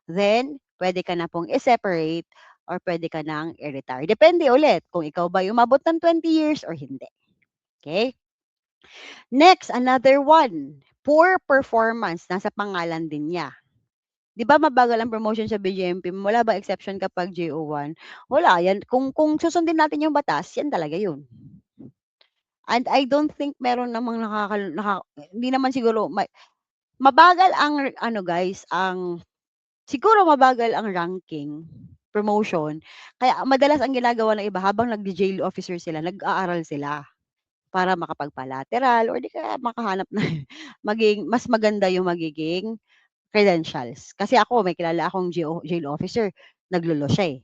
Then, puwede ka na pong i-separate or puwede ka ng i-retire. Depende ulit kung ikaw ba umabot ng 20 years or hindi, okay. Next, another one, poor performance, nasa pangalan din niya. 'Di ba mabagal ang promotion sa BJMP, wala ba exception kapag JO1? Wala, yan kung susundin natin yung batas, yan talaga yun. And I don't think meron namang hindi naman siguro mabagal ang ano guys, siguro mabagal ang ranking, promotion, kaya madalas ang ginagawa ng iba habang nagja-jail officer sila, nag-aaral sila para makapagpa-lateral or di kaya makahanap na maging mas maganda yung magiging credentials. Kasi ako may kilala akong jail officer, naglo-law siya, eh.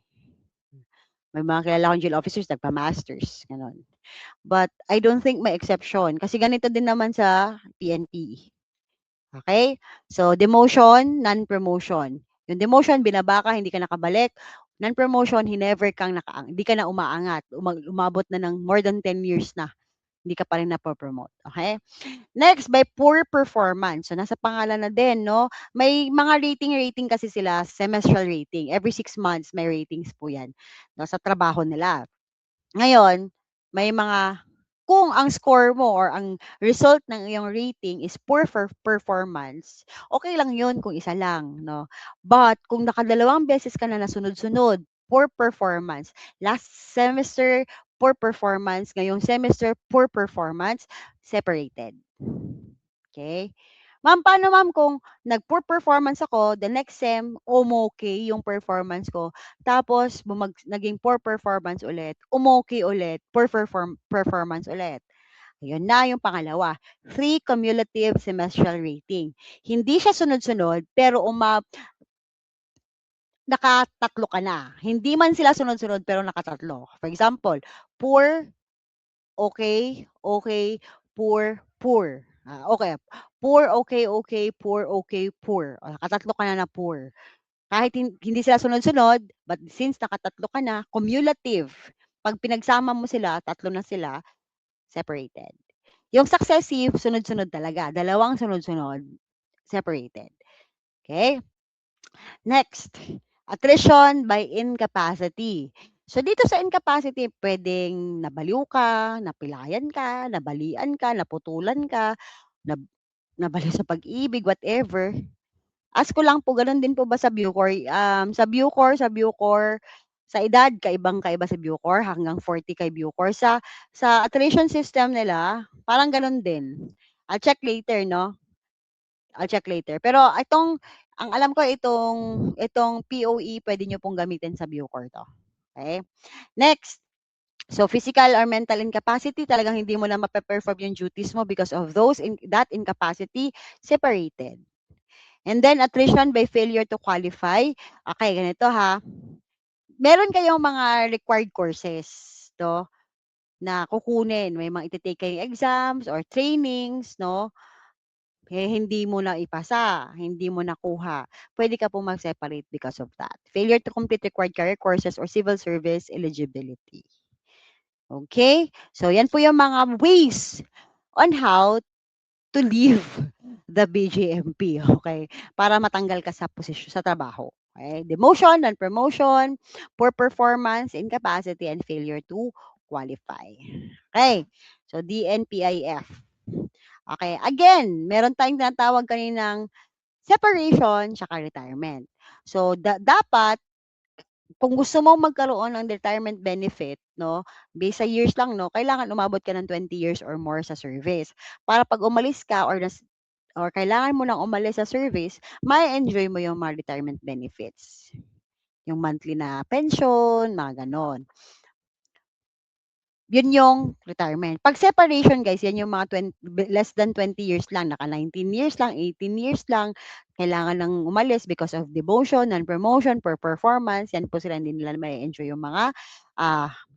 May mga kilala akong jail officers nagpa-masters, gano'n. But I don't think may exception kasi ganito din naman sa PNP. Okay? So, demotion, non-promotion. Yung demotion, binaba ka, hindi ka nakabalik. Non-promotion, hindi ka na umaangat. Umabot na ng more than 10 years na. Hindi ka pa rin napo-promote. Okay? Next, by poor performance. So, nasa pangalan na din, no? May mga rating kasi sila, semestral rating. Every 6 months, may ratings po yan, no, sa trabaho nila. Ngayon, may mga kung ang score mo or ang result ng iyong rating is poor performance, okay lang yun kung isa lang, no? But kung nakadalawang beses ka na nasunod-sunod, poor performance, last semester, poor performance, ngayong semester, poor performance, separated. Okay? Ma'am, paano ma'am kung nag-poor performance ako, the next sem, umokey yung performance ko, tapos naging poor performance ulit, umokey ulit, poor performance ulit. Ayun na yung pangalawa, 3 cumulative semestral rating. Hindi siya sunod-sunod, pero nakatatlo ka na. Hindi man sila sunod-sunod, pero nakatatlo. For example, poor, okay, okay, poor, poor. Okay. Poor, okay, okay, poor, okay, poor. O, nakatatlo ka na na poor. Kahit hindi sila sunod-sunod, but since nakatatlo ka na, cumulative. Pag pinagsama mo sila, tatlo na sila, separated. Yung successive, sunod-sunod talaga. Dalawang sunod-sunod, separated. Okay? Next, attrition by incapacity. So dito sa incapacity, pwedeng nabaliw ka, napilayan ka, nabalian ka, naputulan ka, nab nabaliw sa pag-ibig, whatever. Ask ko lang po, gano'n din po ba sa Bucor? Sa Bucor, sa edad, kaibang-kaiba sa Bucor, hanggang 40 kay Bucor. Sa attrition system nila, parang gano'n din. I'll check later, no? I'll check later. Pero ang alam ko itong POE, pwede nyo pong gamitin sa Bucor 'to. Okay? Next, so physical or mental incapacity, talagang hindi mo na mape-perform yung duties mo because of that incapacity, separated. And then attrition by failure to qualify. Okay, ganito ha. Meron kayong mga required courses 'to na kukunin. May mga ite-take kayong exams or trainings, no? Eh, hindi mo na ipasa, hindi mo nakuha, pwede ka pong mag-separate because of that. Failure to complete required career courses or civil service eligibility. Okay? So, yan po yung mga ways on how to leave the BJMP, okay? Para matanggal ka sa posisyon, sa trabaho. Okay? Demotion, non-promotion, poor performance, incapacity, and failure to qualify. Okay? So, DNPIF. Okay, again, meron tayong tinatawag kaninang separation tsaka retirement. So, dapat kung gusto mong magkaroon ng retirement benefit, no, based sa years lang, no, kailangan umabot ka ng 20 years or more sa service. Para pag umalis ka or kailangan mo lang umalis sa service, ma-enjoy mo yung mga retirement benefits. Yung monthly na pension, mga ganon. Yun yung retirement. Pag separation guys, yan yung mga less than 20 years lang, naka 19 years lang, 18 years lang, kailangan nang umalis because of demotion, non-promotion, poor performance, yan po sila, hindi nila may enjoy yung mga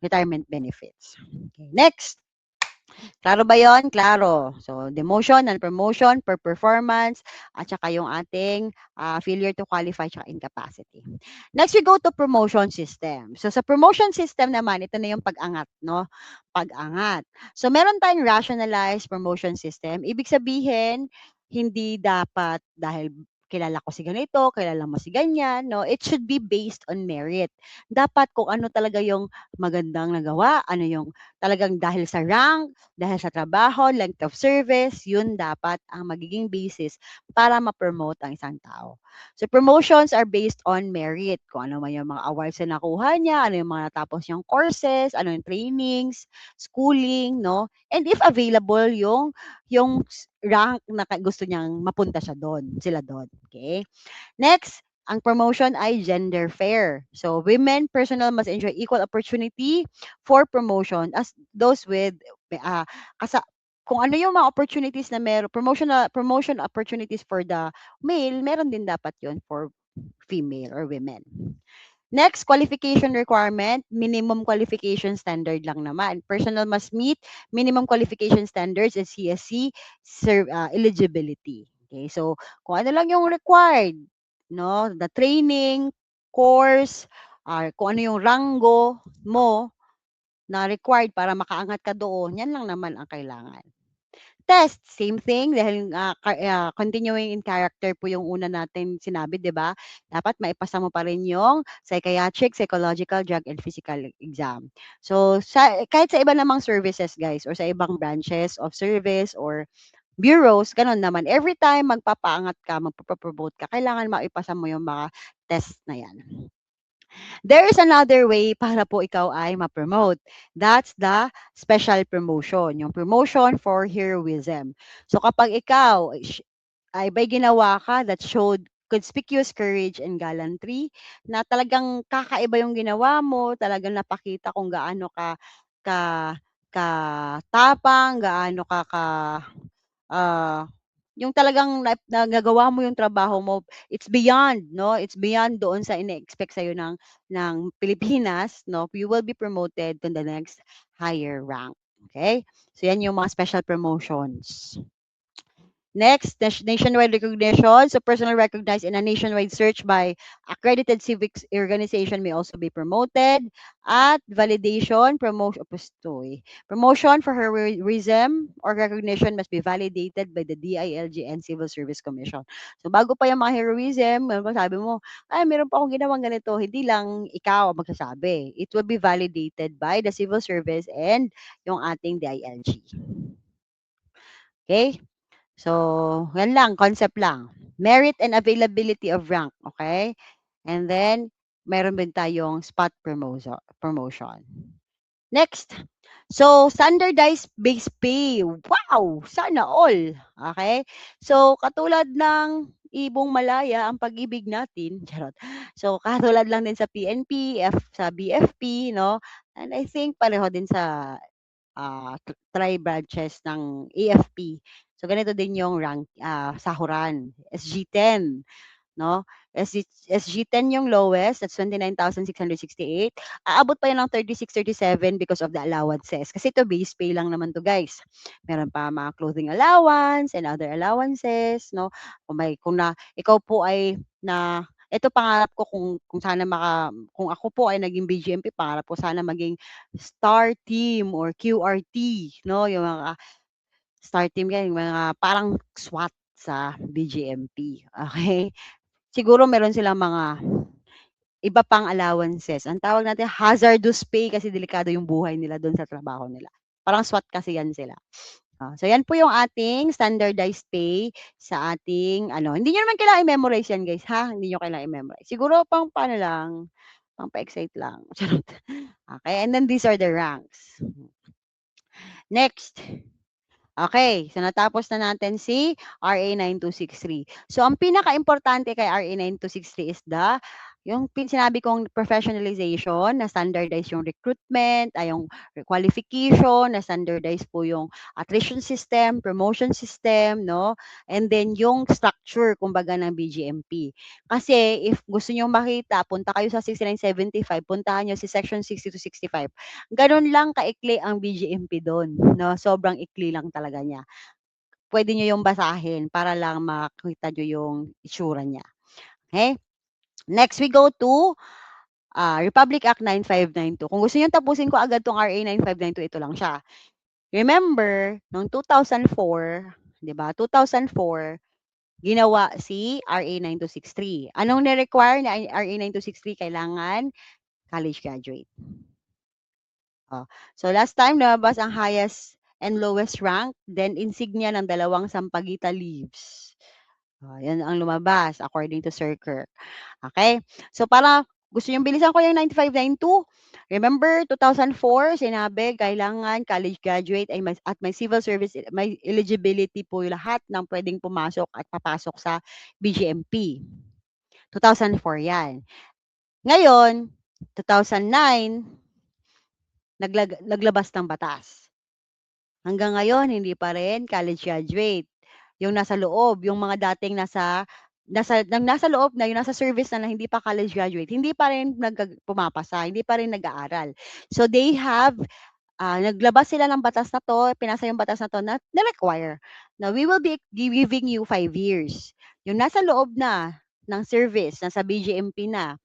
retirement benefits. Okay, next. Klaro ba yon? Klaro. So, demotion and promotion per performance at saka yung ating failure to qualify at incapacity. Next, we go to promotion system. So, sa promotion system naman, ito na yung pag-angat, no? Pag-angat. So, meron tayong rationalized promotion system. Ibig sabihin, hindi dapat dahil kilala ko si ganito, kilala mo si ganyan, no? It should be based on merit. Dapat kung ano talaga yung magandang nagawa, ano yung talagang dahil sa rank, dahil sa trabaho, length of service, yun dapat ang magiging basis para ma-promote ang isang tao. So promotions are based on merit. Kung ano man yung mga awards na nakuha niya, ano yung mga natapos niyang courses, ano yung trainings, schooling, no? And if available, yung rank na gusto niyang mapunta siya doon, sila doon. Okay? Next, ang promotion ay gender fair. So, women personnel must enjoy equal opportunity for promotion as those with uh, kasa kung ano yung mga opportunities na meron, promotion opportunities for the male, meron din dapat yon for female or women. Next, qualification requirement, minimum qualification standard lang naman. Personnel must meet minimum qualification standards and CSC eligibility. Okay, so kung ano lang yung required, no, the training, course, kung ano yung rango mo na required para makaangat ka doon, yan lang naman ang kailangan. Test, same thing dahil continuing in character po yung una natin sinabi, 'di ba? Dapat maipasa mo pa rin yung psychiatric, psychological, drug and physical exam. So kahit sa iba namang services guys or sa ibang branches of service or bureaus, ganun naman. Every time magpapaangat ka, magpapromote ka, kailangan maipasa mo yung mga test na yan. There is another way para po ikaw ay ma-promote. That's the special promotion, yung promotion for heroism. So kapag ikaw ay may ginawa ka that showed conspicuous courage and gallantry, na talagang kakaiba yung ginawa mo, talagang napakita kung gaano ka ka tapang, gaano ah, yung talagang nagagawa mo yung trabaho mo, it's beyond, no? It's beyond doon sa ine-expect sa'yo ng Pilipinas, no? You will be promoted to the next higher rank. Okay? So, yan yung mga special promotions. Next, nationwide recognition. So personal recognized in a nationwide search by accredited civics organization may also be promoted. At validation, promotion for heroism or recognition must be validated by the DILG and Civil Service Commission. So bago pa yung mga heroism, sabi mo, ay meron pa akong ginawang ganito, hindi lang ikaw ang magsasabi. It will be validated by the Civil Service and yung ating DILG. Okay? So, yan lang, concept lang. Merit and availability of rank, okay? And then, meron din tayong spot promotion. Next. So, standardized base pay. Wow! Sana all. Okay? So, katulad ng Ibong Malaya, ang pag-ibig natin. Charot. So, katulad lang din sa PNP, sa BFP, no? And I think pareho din sa tri-branches ng AFP. So ganito din yung sahuran, SG10, no? SG10 yung lowest, that's 29,668. Aabot pa yun ng 36, 37 because of the allowances. Kasi ito base pay lang naman to guys. Meron pa mga clothing allowance and other allowances, no? Ikaw po ay ito pangarap ko kung sana kung ako po ay naging BGMP, pangarap ko sana maging star team or QRT, no? Yung mga star team yan, yung mga parang SWAT sa BGMP. Okay? Siguro meron silang mga iba pang allowances. Ang tawag natin hazardous pay kasi delikado yung buhay nila doon sa trabaho nila. Parang SWAT kasi yan sila. So yan po yung ating standardized pay sa ating hindi niyo naman kailangan i-memorize yan guys ha, hindi niyo kailangan i-memorize. Siguro pang paano lang, pang pa-excite lang. Charot. Okay, and then these are the ranks. Next. Okay, so natapos na natin si RA 9263. So ang pinaka-importante kay RA 9263 is the Yung sinabi kong professionalization na standardize yung recruitment, yung qualification, na standardize po yung attrition system, promotion system, no? And then yung structure, kumbaga, ng BGMP. Kasi if gusto niyo makita, punta kayo sa 6975, puntahan niyo si section 60 to 65. Ganun lang kaikli ang BGMP doon, no? Sobrang ikli lang talaga niya. Pwede niyo yung basahin para lang makita niyo yung itsura niya. Okay? Next, we go to Republic Act 9592. Kung gusto niyo tapusin ko agad tong RA 9592, ito lang siya. Remember, noong 2004, 'di ba? 2004, ginawa si RA 9263. Anong ni-require na RA 9263? Kailangan college graduate. Oh. So last time lumabas ang highest and lowest rank, then insignia ng dalawang sampaguita leaves. Yan ang lumabas according to Sir Kirk. Okay? So para gusto niyong bilisan ko yung 9592, remember 2004 sinabi kailangan college graduate ay at may civil service, may eligibility po yung lahat ng pwedeng pumasok at papasok sa BGMP. 2004 yan. Ngayon, 2009, naglabas ng batas. Hanggang ngayon, hindi pa rin college graduate. Yung nasa loob, yung mga dating nasa loob na, yung nasa service na hindi pa college graduate, hindi pa rin pumapasa, hindi pa rin nag-aaral. So they have, naglabas sila ng batas na to, pinasa yung batas na to na require. Now, we will be giving you 5 years. Yung nasa loob na ng service, nasa BGMP na,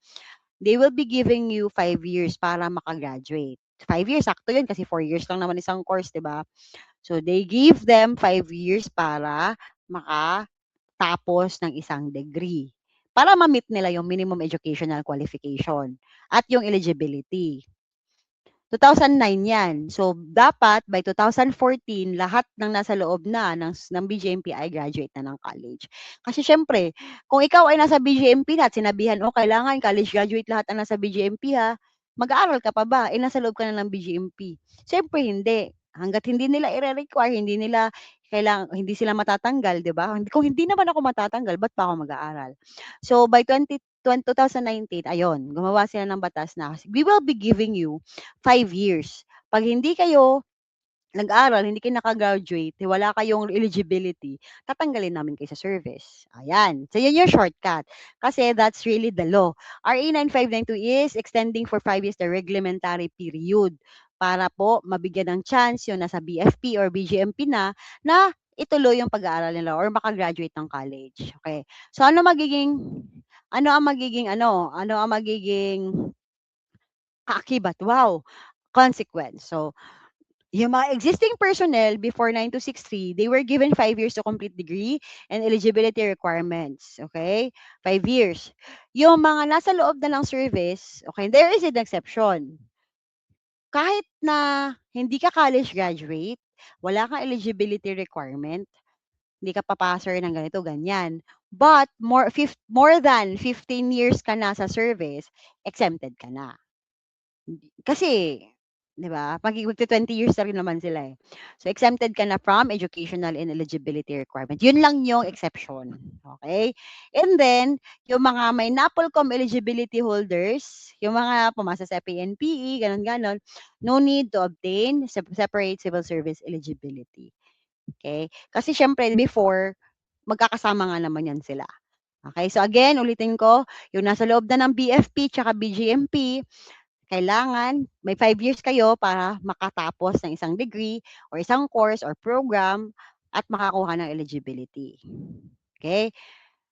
they will be giving you 5 years para makagraduate. 5 years, sakto yun kasi 4 years lang naman isang course, di ba? So, they give them 5 years para makatapos ng isang degree. Para ma-meet nila yung minimum educational qualification at yung eligibility. 2009 yan. So, dapat by 2014, lahat ng nasa loob na ng BGMP ay graduate na ng college. Kasi syempre, kung ikaw ay nasa BGMP na at sinabihan, kailangan college graduate lahat ang nasa BGMP ha, mag-aaral ka pa ba? Nasa loob ka na ng BGMP. Syempre, hindi. Hanggat hindi nila i-require, hindi sila matatanggal, di ba? Kung hindi naman ako matatanggal, ba't pa ako mag-aaral? So, by 2019, ayun, gumawa sila ng batas na we will be giving you 5 years. Pag hindi kayo nag-aral, hindi kayo naka-graduate, wala kayong eligibility, tatanggalin namin kayo sa service. Ayan. So, yun yung shortcut. Kasi that's really the law. RA 9592 is extending for 5 years the reglementary period para po mabigyan ng chance yung nasa BFP or BGMP na ituloy yung pag-aaral nila or makagraduate ng college. Okay. So, ano ang magiging kaakibat? Wow! Consequence. So, yung mga existing personnel before 9263, they were given 5 years to complete degree and eligibility requirements. Okay? 5 years. Yung mga nasa loob na ng service, okay, there is an exception. Kahit na hindi ka college graduate, wala kang eligibility requirement, hindi ka papasok ng ganito, ganyan. But more than 15 years ka na sa service, exempted ka na. Kasi, 'di ba, magti-20 years na rin naman sila, eh. So, exempted ka na from educational and eligibility requirement. Yun lang yung exception, okay? And then, yung mga may NAPOLCOM eligibility holders, yung mga pumasa sa PNPE, gano'n, gano'n, no need to obtain separate civil service eligibility. Okay? Kasi siyempre before, magkakasama nga naman yan sila. Okay? So again, ulitin ko, yung nasa loob na ng BFP tsaka BGMP, kailangan may 5 years kayo para makatapos ng isang degree or isang course or program at makakuha ng eligibility. Okay?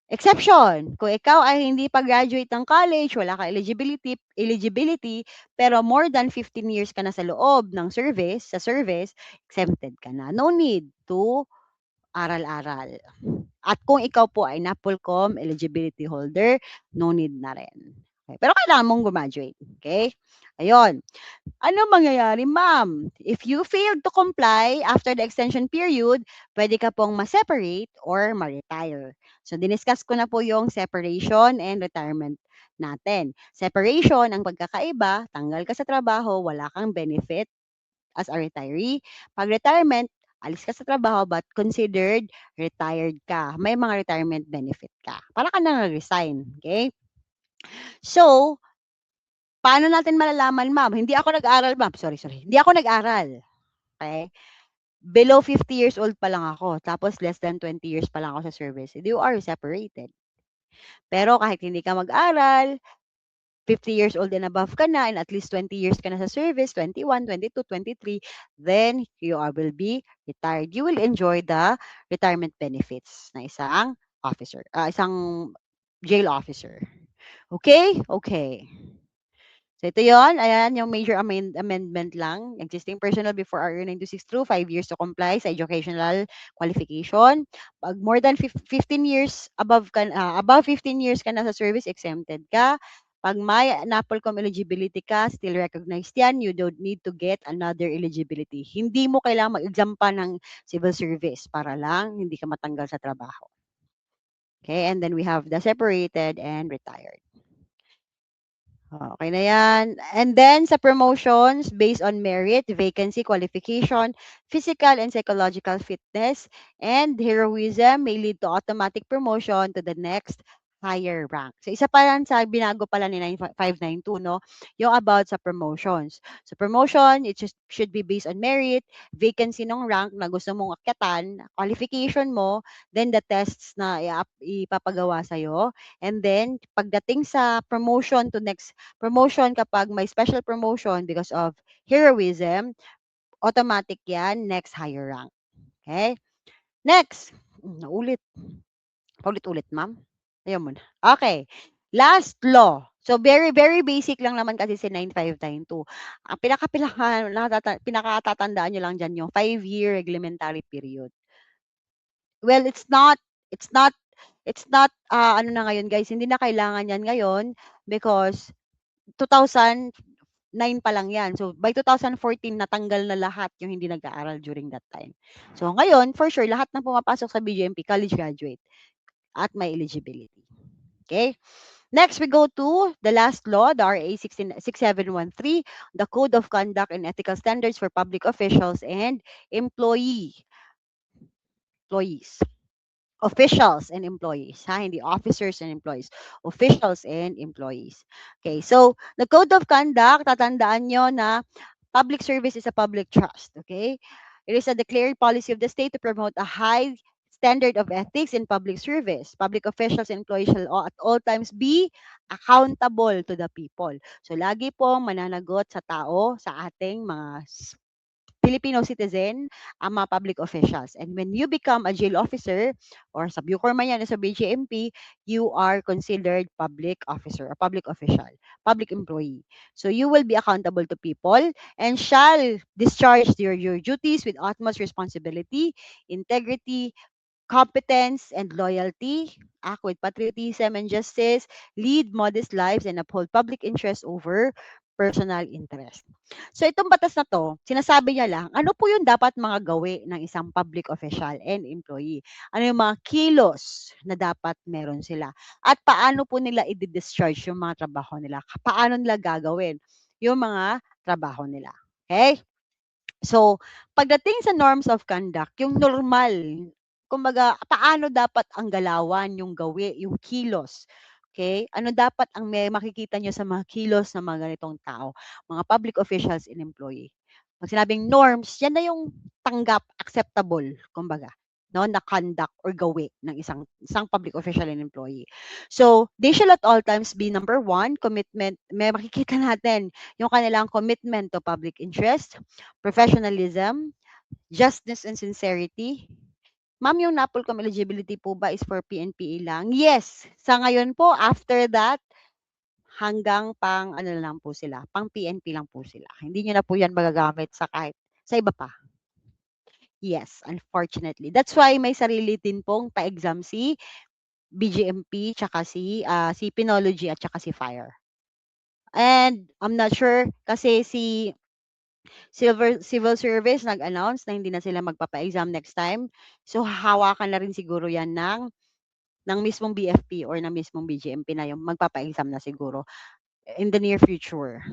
Exception, kung ikaw ay hindi pa graduate ng college, wala ka eligibility, pero more than 15 years ka na sa loob ng service, exempted ka na. No need to aral-aral. At kung ikaw po ay NAPOLCOM eligibility holder, no need na rin. Okay. Pero kailangan mong graduate. Okay? Ayun. Ano mangyayari, ma'am? If you failed to comply after the extension period, pwede ka pong ma-separate or ma-retire. So, diniscuss ko na po yung separation and retirement natin. Separation, ang pagkakaiba, tanggal ka sa trabaho, wala kang benefit as a retiree. Pag retirement, alis ka sa trabaho but considered retired ka. May mga retirement benefit ka. Para ka nang resign. Okay? So, paano natin malalaman, ma'am? Hindi ako nag-aral, ma'am. Sorry. Hindi ako nag-aral. Okay? Below 50 years old pa lang ako. Tapos less than 20 years pa lang ako sa service. You are separated. Pero kahit hindi ka mag-aral, 50 years old and above ka na, and at least 20 years ka na sa service, 21, 22, 23, then will be retired. You will enjoy the retirement benefits na isang jail officer. Okay? Okay. So ito yon, ayan yung major amendment lang. Existing personnel before RA 9262, 5 years to comply sa educational qualification. Pag more than 15 years above 15 years ka na sa service, exempted ka. Pag may NAPOLCOM eligibility ka, still recognized yan, you don't need to get another eligibility. Hindi mo kailangang mag-exam pa ng civil service para lang hindi ka matanggal sa trabaho. Okay, and then we have the separated and retired. Okay na yan. And then sa promotions, based on merit, vacancy, qualification, physical and psychological fitness, and heroism may lead to automatic promotion to the next higher rank. So isa pa lang sa binago pala ni 9592, no? Yung about sa promotions. So promotion, it should be based on merit, vacancy ng rank na gusto mong akyatan, qualification mo, then the tests na ipapagawa sa'yo. And then, pagdating sa promotion to next promotion, kapag may special promotion because of heroism, automatic yan, next higher rank. Okay? Next. Naulit. Paulit-ulit, ma'am. Ayaw mo na. Okay. Last law. So, very, very basic lang naman kasi si 9592. Ang pinakatatandaan nyo lang dyan yung 5-year reglementary period. Well, it's not, ano na ngayon, guys, hindi na kailangan yan ngayon because 2009 pa lang yan. So, by 2014, natanggal na lahat yung hindi nag-aaral during that time. So, ngayon, for sure, lahat ng pumapasok sa BGMP, college graduate at may eligibility. Okay? Next, we go to the last law, the RA 6713, the Code of Conduct and Ethical Standards for Public Officials and Employees. Officials and employees, hindi officers and employees, officials and employees. Okay, so the code of conduct, tatandaan nyo na public service is a public trust, okay? It is a declared policy of the state to promote a high standard of ethics in public service. Public officials and employees shall at all times be accountable to the people. So lagi pong mananagot sa tao, sa ating mga Filipino citizen, ang mga public officials. And when you become a jail officer, or sa Bucor man yan, o sa BGMP, you are considered public officer, or public official, public employee. So you will be accountable to people and shall discharge your duties with utmost responsibility, integrity, competence, and loyalty, act with patriotism and justice, lead modest lives, and uphold public interest over personal interest. So itong batas na to, sinasabi niya lang, ano po yung dapat mga gawi ng isang public official and employee? Ano yung mga kilos na dapat meron sila? At paano po nila i-discharge yung mga trabaho nila? Paano nila gagawin yung mga trabaho nila? Okay? So, pagdating sa norms of conduct, yung normal, kumbaga, paano dapat ang galawan, yung gawi, yung kilos. Okay? Ano dapat ang may makikita nyo sa mga kilos ng mga ganitong tao, mga public officials and employee. Pag sinabing norms, yan na yung tanggap, acceptable, kumbaga, no, na conduct or gawi ng isang public official and employee. So, they shall at all times be number one, commitment, may makikita natin yung kanilang commitment to public interest, professionalism, justice and sincerity. Ma'am, yung NAPOLCOM eligibility po ba is for PNPA lang? Yes. Sa ngayon po, after that, hanggang pang ano lang po sila, pang PNP lang po sila. Hindi nyo na po yan magagamit sa kahit sa iba pa. Yes, unfortunately. That's why may sarili din pong pa-exam si BGMP, tsaka si Pinology at tsaka si Fire. And I'm not sure kasi si Civil Service nag-announce na hindi na sila magpapa-exam next time. So hahawakan na rin siguro 'yan ng mismong BFP or ng mismong BGMP na yung magpapa-exam na siguro in the near future.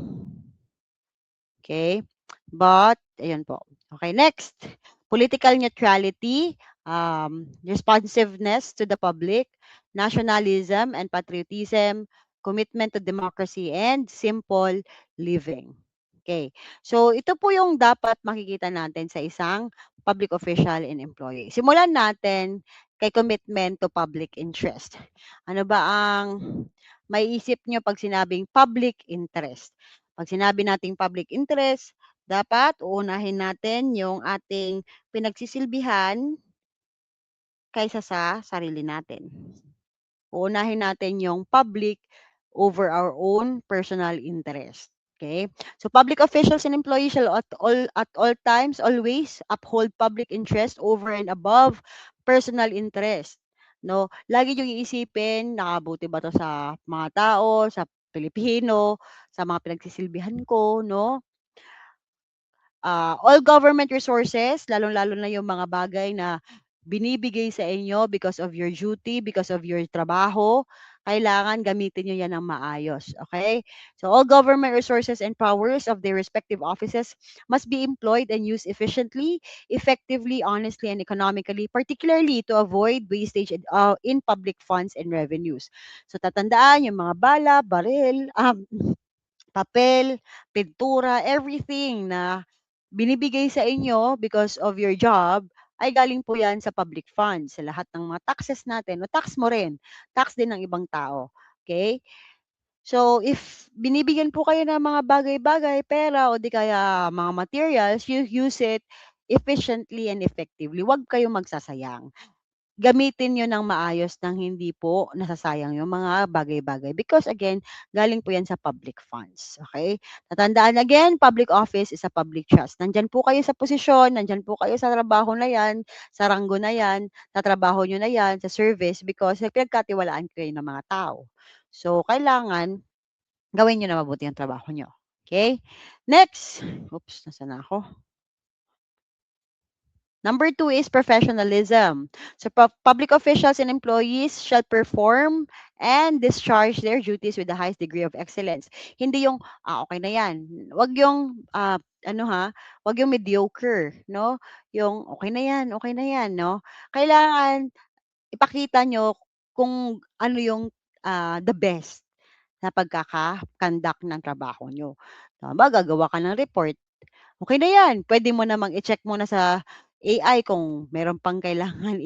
Okay? But ayun po. Okay, next. Political neutrality, responsiveness to the public, nationalism and patriotism, commitment to democracy, and simple living. Okay. So, ito po yung dapat makikita natin sa isang public official and employee. Simulan natin kay commitment to public interest. Ano ba ang maiisip nyo pag sinabing public interest? Pag sinabi nating public interest, dapat uunahin natin yung ating pinagsisilbihan kaysa sa sarili natin. Uunahin natin yung public over our own personal interest. Okay? So public officials and employees shall at all times always uphold public interest over and above personal interest. No, lagi yung iisipin, nakabuti ba to sa mga tao, sa Pilipino, sa mga pinagsisilbihan ko, no? All government resources, lalong-lalo na yung mga bagay na binibigay sa inyo because of your duty, because of your trabaho, kailangan gamitin nyo yan ng maayos. Okay? So all government resources and powers of their respective offices must be employed and used efficiently, effectively, honestly, and economically, particularly to avoid wastage in public funds and revenues. So tatandaan yung mga bala, baril, papel, pintura, everything na binibigay sa inyo because of your job, ay galing po yan sa public funds. Sa lahat ng mga taxes natin, o tax mo rin, tax din ng ibang tao. Okay? So, if binibigyan po kayo ng mga bagay-bagay, pera, o di kaya mga materials, you use it efficiently and effectively. Huwag kayong magsasayang. Gamitin niyo ng maayos nang hindi po nasasayang yung mga bagay-bagay because again, galing po yan sa public funds, okay? Tatandaan again, public office is a public trust. Nandiyan po kayo sa posisyon, nandiyan po kayo sa trabaho na yan, sa ranggo na yan, sa trabaho niyo na yan, sa service because pinagkatiwalaan kayo ng mga tao. So, kailangan gawin niyo na mabuti ang trabaho niyo. Okay? Next. Oops, nasaan na ako? Number 2 is professionalism. So public officials and employees shall perform and discharge their duties with the highest degree of excellence. Hindi yung, okay na yan. Wag yung, wag yung mediocre, no? Yung, okay na yan, no? Kailangan ipakita nyo kung ano yung the best na pagkaka-conduct ng trabaho nyo. Tama, gagawa ka ng report, okay na 'yan. Puwede mo namang i-check muna sa AI kung meron pang kailangan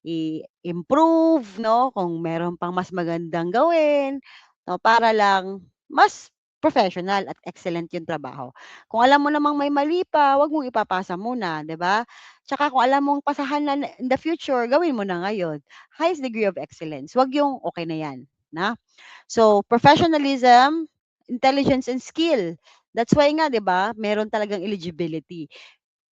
i-improve 'no, kung meron pang mas magandang gawin 'no, para lang mas professional at excellent yung trabaho. Kung alam mo namang may mali pa, 'wag mong ipapasa muna, 'di ba? Tsaka kung alam mong pasahan na in the future, gawin mo na ngayon. Highest degree of excellence, 'wag yung, "Okey na 'yan," na. So, professionalism, intelligence, and skill. That's why nga 'di ba, meron talagang eligibility.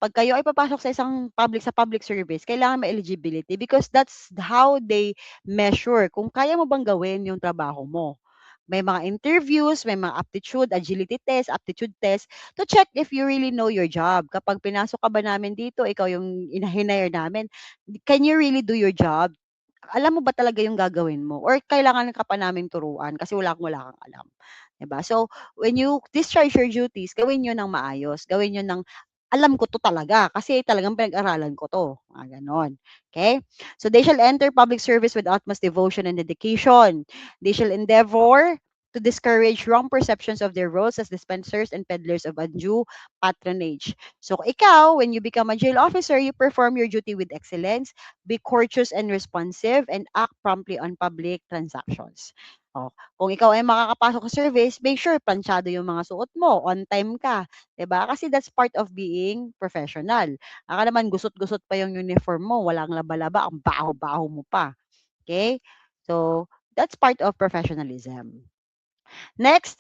'Pag kayo ay papasok sa isang public service, kailangan may eligibility because that's how they measure kung kaya mo bang gawin yung trabaho mo. May mga interviews, may mga aptitude, agility test, aptitude test to check if you really know your job. Kapag pinasok ka ba namin dito, ikaw yung hinire namin, can you really do your job? Alam mo ba talaga yung gagawin mo or kailangan ka pa naming turuan kasi wala kang alam, 'di ba? So, when you discharge your duties, gawin niyo ng maayos, gawin niyo ng, "Alam ko 'to talaga kasi talagang pinag-aralan ko 'to." Mga gano'n, okay? So, they shall enter public service with utmost devotion and dedication. They shall endeavor to discourage wrong perceptions of their roles as dispensers and peddlers of undue patronage. So, ikaw, when you become a jail officer, you perform your duty with excellence, be courteous and responsive, and act promptly on public transactions. Oh, kung ikaw ay makakapasok sa service, make sure planchado yung mga suot mo, on time ka, 'di ba? Kasi that's part of being professional. Aka naman gusot-gusot pa yung uniform mo, walang laba-laba, ang baho-baho mo pa. Okay? So, that's part of professionalism. Next,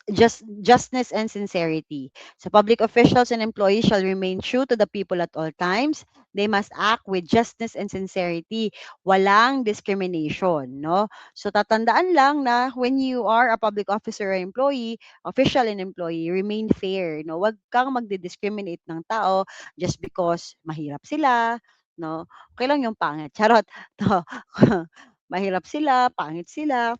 justness and sincerity. So public officials and employees shall remain true to the people at all times. They must act with justness and sincerity. Walang discrimination, no? So tatandaan lang na when you are a public officer or employee, official and employee, remain fair, no? Huwag kang magdi-discriminate ng tao just because mahirap sila, no? Okay lang yung pangit. Charot. No. Mahirap sila, pangit sila,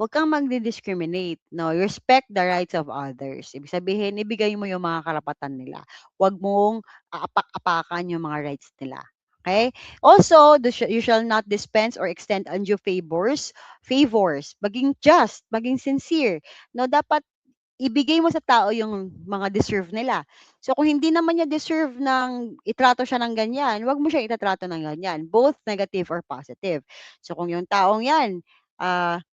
huwag kang magdi-discriminate, 'no? Respect the rights of others. Ibig sabihin, ibigay mo yung mga karapatan nila. Huwag mong aapak-apakan yung mga rights nila. Okay? Also, you shall not dispense or extend undue favors. Maging just, maging sincere. No, dapat ibigay mo sa tao yung mga deserve nila. So kung hindi naman niya deserve ng itrato siya ng ganyan, wag mo siya itatrato ng ganyan, both negative or positive. So kung yung taong yan, ah,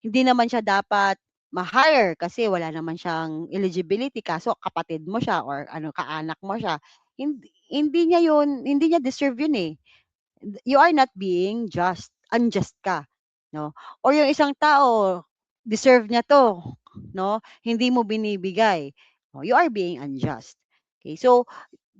hindi naman siya dapat ma-hire kasi wala naman siyang eligibility kaso kapatid mo siya or ano kaanak mo siya, hindi niya deserve yun eh. You are not being unjust ka, no? Or yung isang tao, deserve niya 'to, no? Hindi mo binibigay. Oh, you are being unjust. Okay, so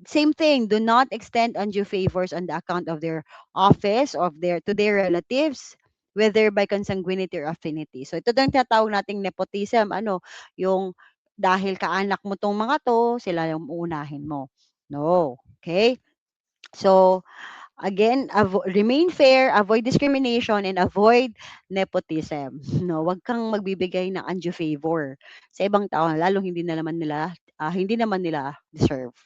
same thing, do not extend undue favors on the account of their office, of their to their relatives, whether by consanguinity or affinity. So ito daw yung tinatawag nating nepotism, ano, yung dahil kaanak mo 'tong mga 'to, sila yung uunahin mo. No, okay? So again, remain fair, avoid discrimination, and avoid nepotism. No, wag kang magbibigay ng undue favor sa ibang tao, lalo hindi naman nila deserve.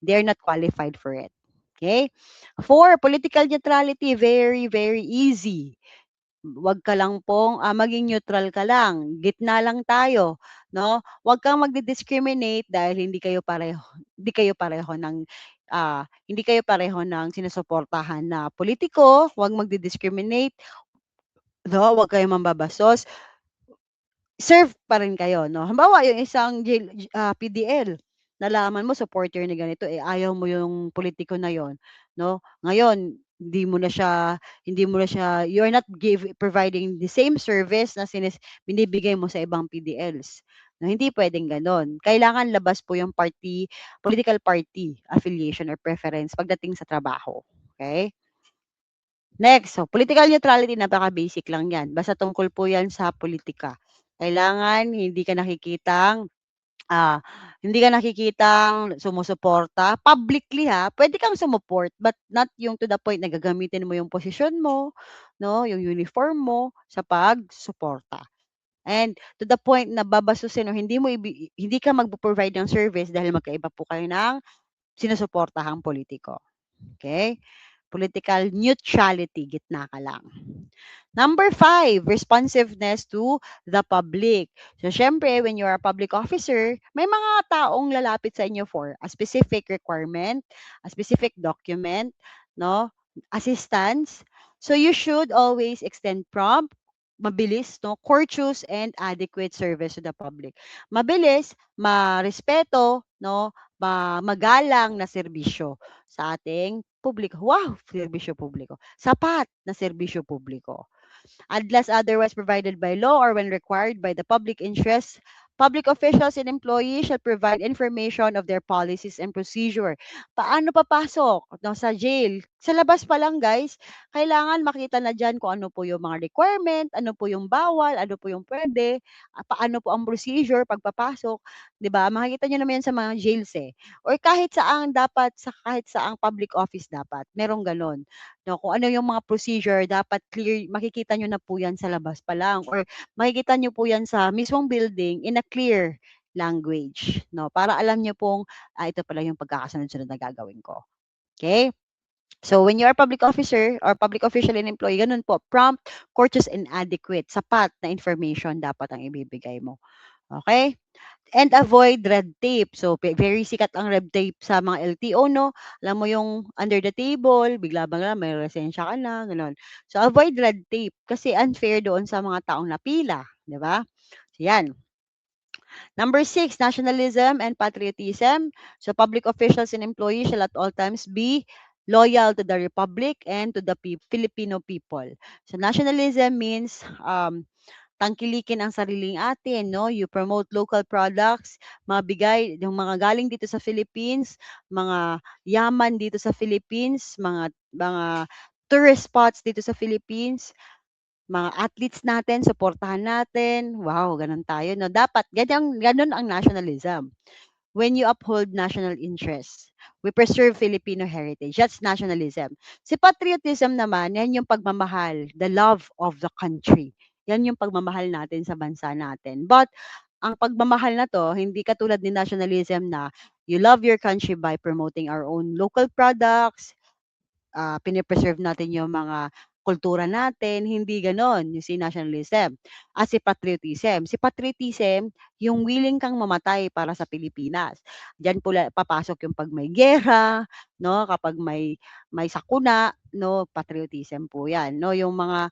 They're not qualified for it. Okay? For political neutrality, very, very easy. Wag ka lang pong maging neutral ka lang. Gitna lang tayo, no? Wag kang magdi-discriminate dahil hindi kayo pareho ng hindi kayo pareho ng sinusuportahan na politiko, wag magdi-discriminate, no? Wag kayong mambabastos, serve pa rin kayo 'no. Halimbawa yung isang PDL, nalaman mo supporter ni ganito, eh, ayaw mo yung politiko na yon 'no. Ngayon hindi mo na siya you are not providing the same service na binibigay mo sa ibang PDLs, 'no. Hindi puwedeng gano'n. Kailangan labas po yung political party affiliation or preference pagdating sa trabaho, okey? Next, so political neutrality napaka-basic lang 'yan, basta tungkol po 'yan sa politika. Kailangan ah, hindi ka nakikitang sumusuporta publicly ha, puwede kang sumuport but not yung to the point na gagamitin mo yung posisyon mo, 'no, yung uniform mo sa pagsuporta. And to the point na babasusin o hindi ka magpo-provide ng service dahil magkaiba po kayo ng sinusuportahang politiko, okey? Political neutrality, gitna ka lang. Number 5, responsiveness to the public. So, siyempre, when you're a public officer, may mga taong lalapit sa inyo for a specific requirement, a specific document, no? Assistance. So, you should always extend prompt, mabilis, no? Courteous and adequate service to the public. Mabilis, marespeto, no? Magalang na serbisyo sa ating publiko. Wow! Serbisyo publiko. Sapat na serbisyo publiko unless otherwise provided by law or when required by the public interest. Public officials and employees shall provide information of their policies and procedure. Paano papasok no, sa jail? Sa labas pa lang guys, kailangan makita na dyan kung ano po yung mga requirement, ano po yung bawal, ano po yung pwede, paano po ang procedure pagpapasok. 'Di ba? Makikita nyo naman yan sa mga jails eh. Or kahit sa ang public office dapat, merong ganon. No, kung ano yung mga procedure dapat clear makikita niyo na po 'yan sa labas pa lang or makikita niyo po 'yan sa mismong building in a clear language, 'no, para alam niyo pong, ito pala yung pagkakasunod-sunod na gagawin ko, okay. So, when you are public officer or public official and employee, gano'n po, prompt, courteous, and adequate, sapat na information dapat ang ibibigay mo, okay. And avoid red tape. So, very sikat ang red tape sa mga LTO, no? Alam mo yung under the table, bigla-bigla may lisensya ka na, gano'n. So, avoid red tape kasi unfair doon sa mga taong napila, di ba? So, yan. Number 6, nationalism and patriotism. So, public officials and employees shall at all times be loyal to the republic and to the Filipino people. So, nationalism means tangkilikin ang sariling atin, no? You promote local products, mabigay yung mga galing dito sa Philippines, mga yaman dito sa Philippines, mga tourist spots dito sa Philippines, mga athletes natin, suportahan natin. Wow, ganun tayo, no? Dapat ganun ang nationalism. When you uphold national interests, we preserve Filipino heritage. That's nationalism. Si patriotism naman, yan yung pagmamahal, the love of the country. Yan yung pagmamahal natin sa bansa natin. But ang pagmamahal na to, hindi katulad ni nationalism na you love your country by promoting our own local products, pine-preserve natin yung mga kultura natin, hindi gano'n yung si nationalism. Si patriotism. Si patriotism, yung willing kang mamatay para sa Pilipinas. Diyan papasok yung 'pag may giyera, 'no, kapag may sakuna, 'no, patriotism po 'yan, 'no, yung mga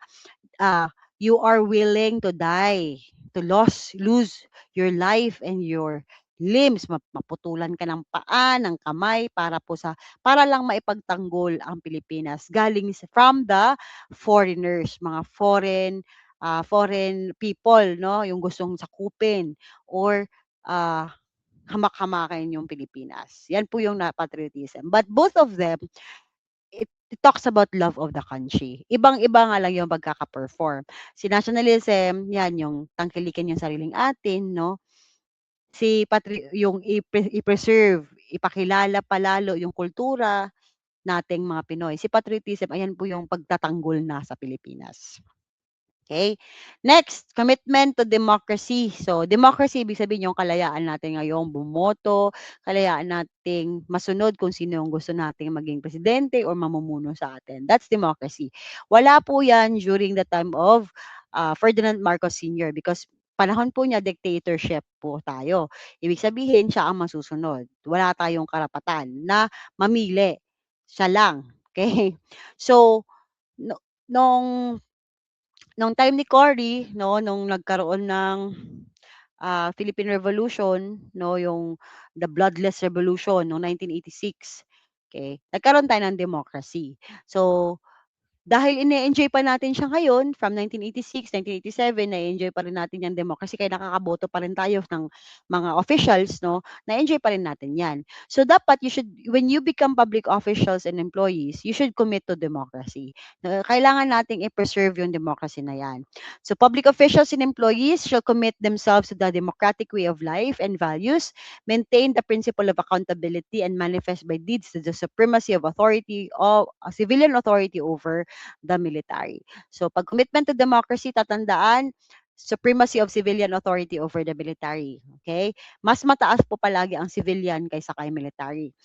you are willing to die, to lose your life and your limbs, maputulan ka ng paa, ng kamay para lang maipagtanggol ang Pilipinas galing from the foreigners, mga foreign people, 'no, yung gustong sakupin or, ah, hamak-hamakin yung Pilipinas. Yan po yung patriotism. But both of them it talks about love of the country. Ibang-iba nga lang yung pagkaka-perform. Si nationalism, 'yan yung tangkilikin yung sariling atin 'no. Si yung i-preserve, ipakilala pa lalo yung kultura nating mga Pinoy. Si patriotism, ayan po yung pagtatanggol na sa Pilipinas. Okay. Next, commitment to democracy. So, democracy ibig sabihin yung kalayaan natin ngayong bumoto, kalayaan nating masunod kung sino yung gusto nating maging presidente or mamumuno sa atin. That's democracy. Wala po 'yan during the time of Ferdinand Marcos Sr. because panahon po niya dictatorship po tayo. Ibig sabihin siya ang masusunod. Wala tayong karapatan na mamili. Siya lang, okay. So, no nung nung time ni Cory 'no, nung nagkaroon ng, Philippine Revolution 'no, yung the Bloodless Revolution noong 1986, okey, nagkaroon tayo ng democracy. So, dahil ine-enjoy pa natin siya ngayon from 1986, 1987 na-e-enjoy pa rin natin yang democracy kaya nakakaboto pa rin tayo ng mga officials 'no, na-enjoy pa rin natin 'yan. So dapat when you become public officials and employees, you should commit to democracy. Kailangan nating i-preserve yung democracy na 'yan. So public officials and employees shall commit themselves to the democratic way of life and values, maintain the principle of accountability and manifest by deeds the supremacy of authority of civilian authority over the military. So pag commitment to democracy, tatandaan, supremacy of civilian authority over the military. Okay? Mas mataas po palagi ang civilian kaysa kay military.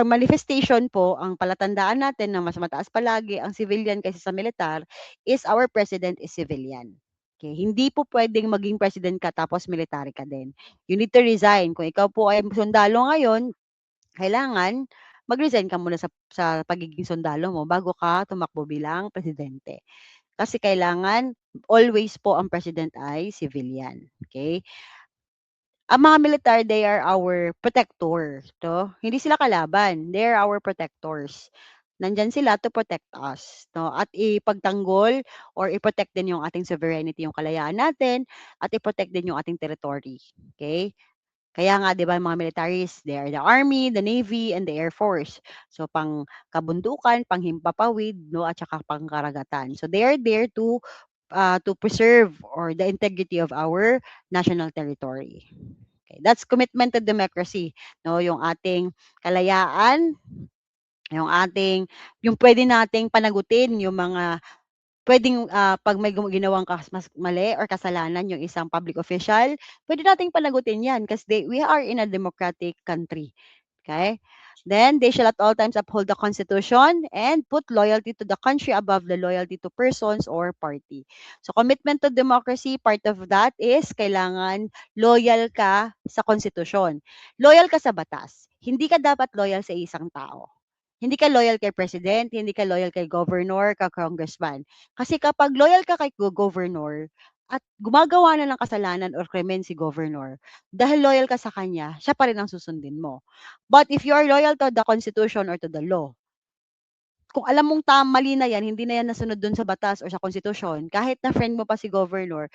Manifestation po, ang palatandaan natin na mas mataas palagi ang civilian kaysa sa militar is our president is civilian. Okay, hindi po pwedeng maging president ka tapos military ka din. You need to resign. Kung ikaw po ay sundalo ngayon, kailangan mag-resign ka muna sa pagiging sundalo mo bago ka tumakbo bilang presidente. Kasi kailangan always po ang president ay civilian, okay. Ang mga militar, they are our protector 'to, hindi sila kalaban, they are our protectors. Nandiyan sila to protect us 'no, at ipagtanggol or i-protect din yung ating sovereignty, yung kalayaan natin at i-protect din yung ating territory, okay. Kaya nga 'di ba yung mga militaries, they are the army, the navy, and the air force. So pang-kabundukan, panghimpapawid 'no, at saka pangkaragatan. So they are there to preserve or the integrity of our national territory. Okay, that's commitment to democracy 'no, yung ating kalayaan, yung puwede nating panagutin yung mga puwedeng, 'pag may ginawang mas mali or kasalanan yung isang public official, puwede nating panagutin 'yan kasi we are in a democratic country, okay. Then, they shall at all times uphold the Constitution and put loyalty to the country above the loyalty to persons or party. So, commitment to democracy, part of that is kailangan loyal ka sa konstitusyon. Loyal ka sa batas, hindi ka dapat loyal sa isang tao. Hindi ka loyal kay president, hindi ka loyal kay governor, congressman. Kasi kapag loyal ka kay governor at gumagawa na ng kasalanan or krimen si governor, dahil loyal ka sa kanya, siya pa rin ang susundin mo. But if you are loyal to the constitution or to the law, kung alam mong mali na yan, hindi na yan nasunod dun sa batas or sa konstitusyon, kahit na friend mo pa si governor,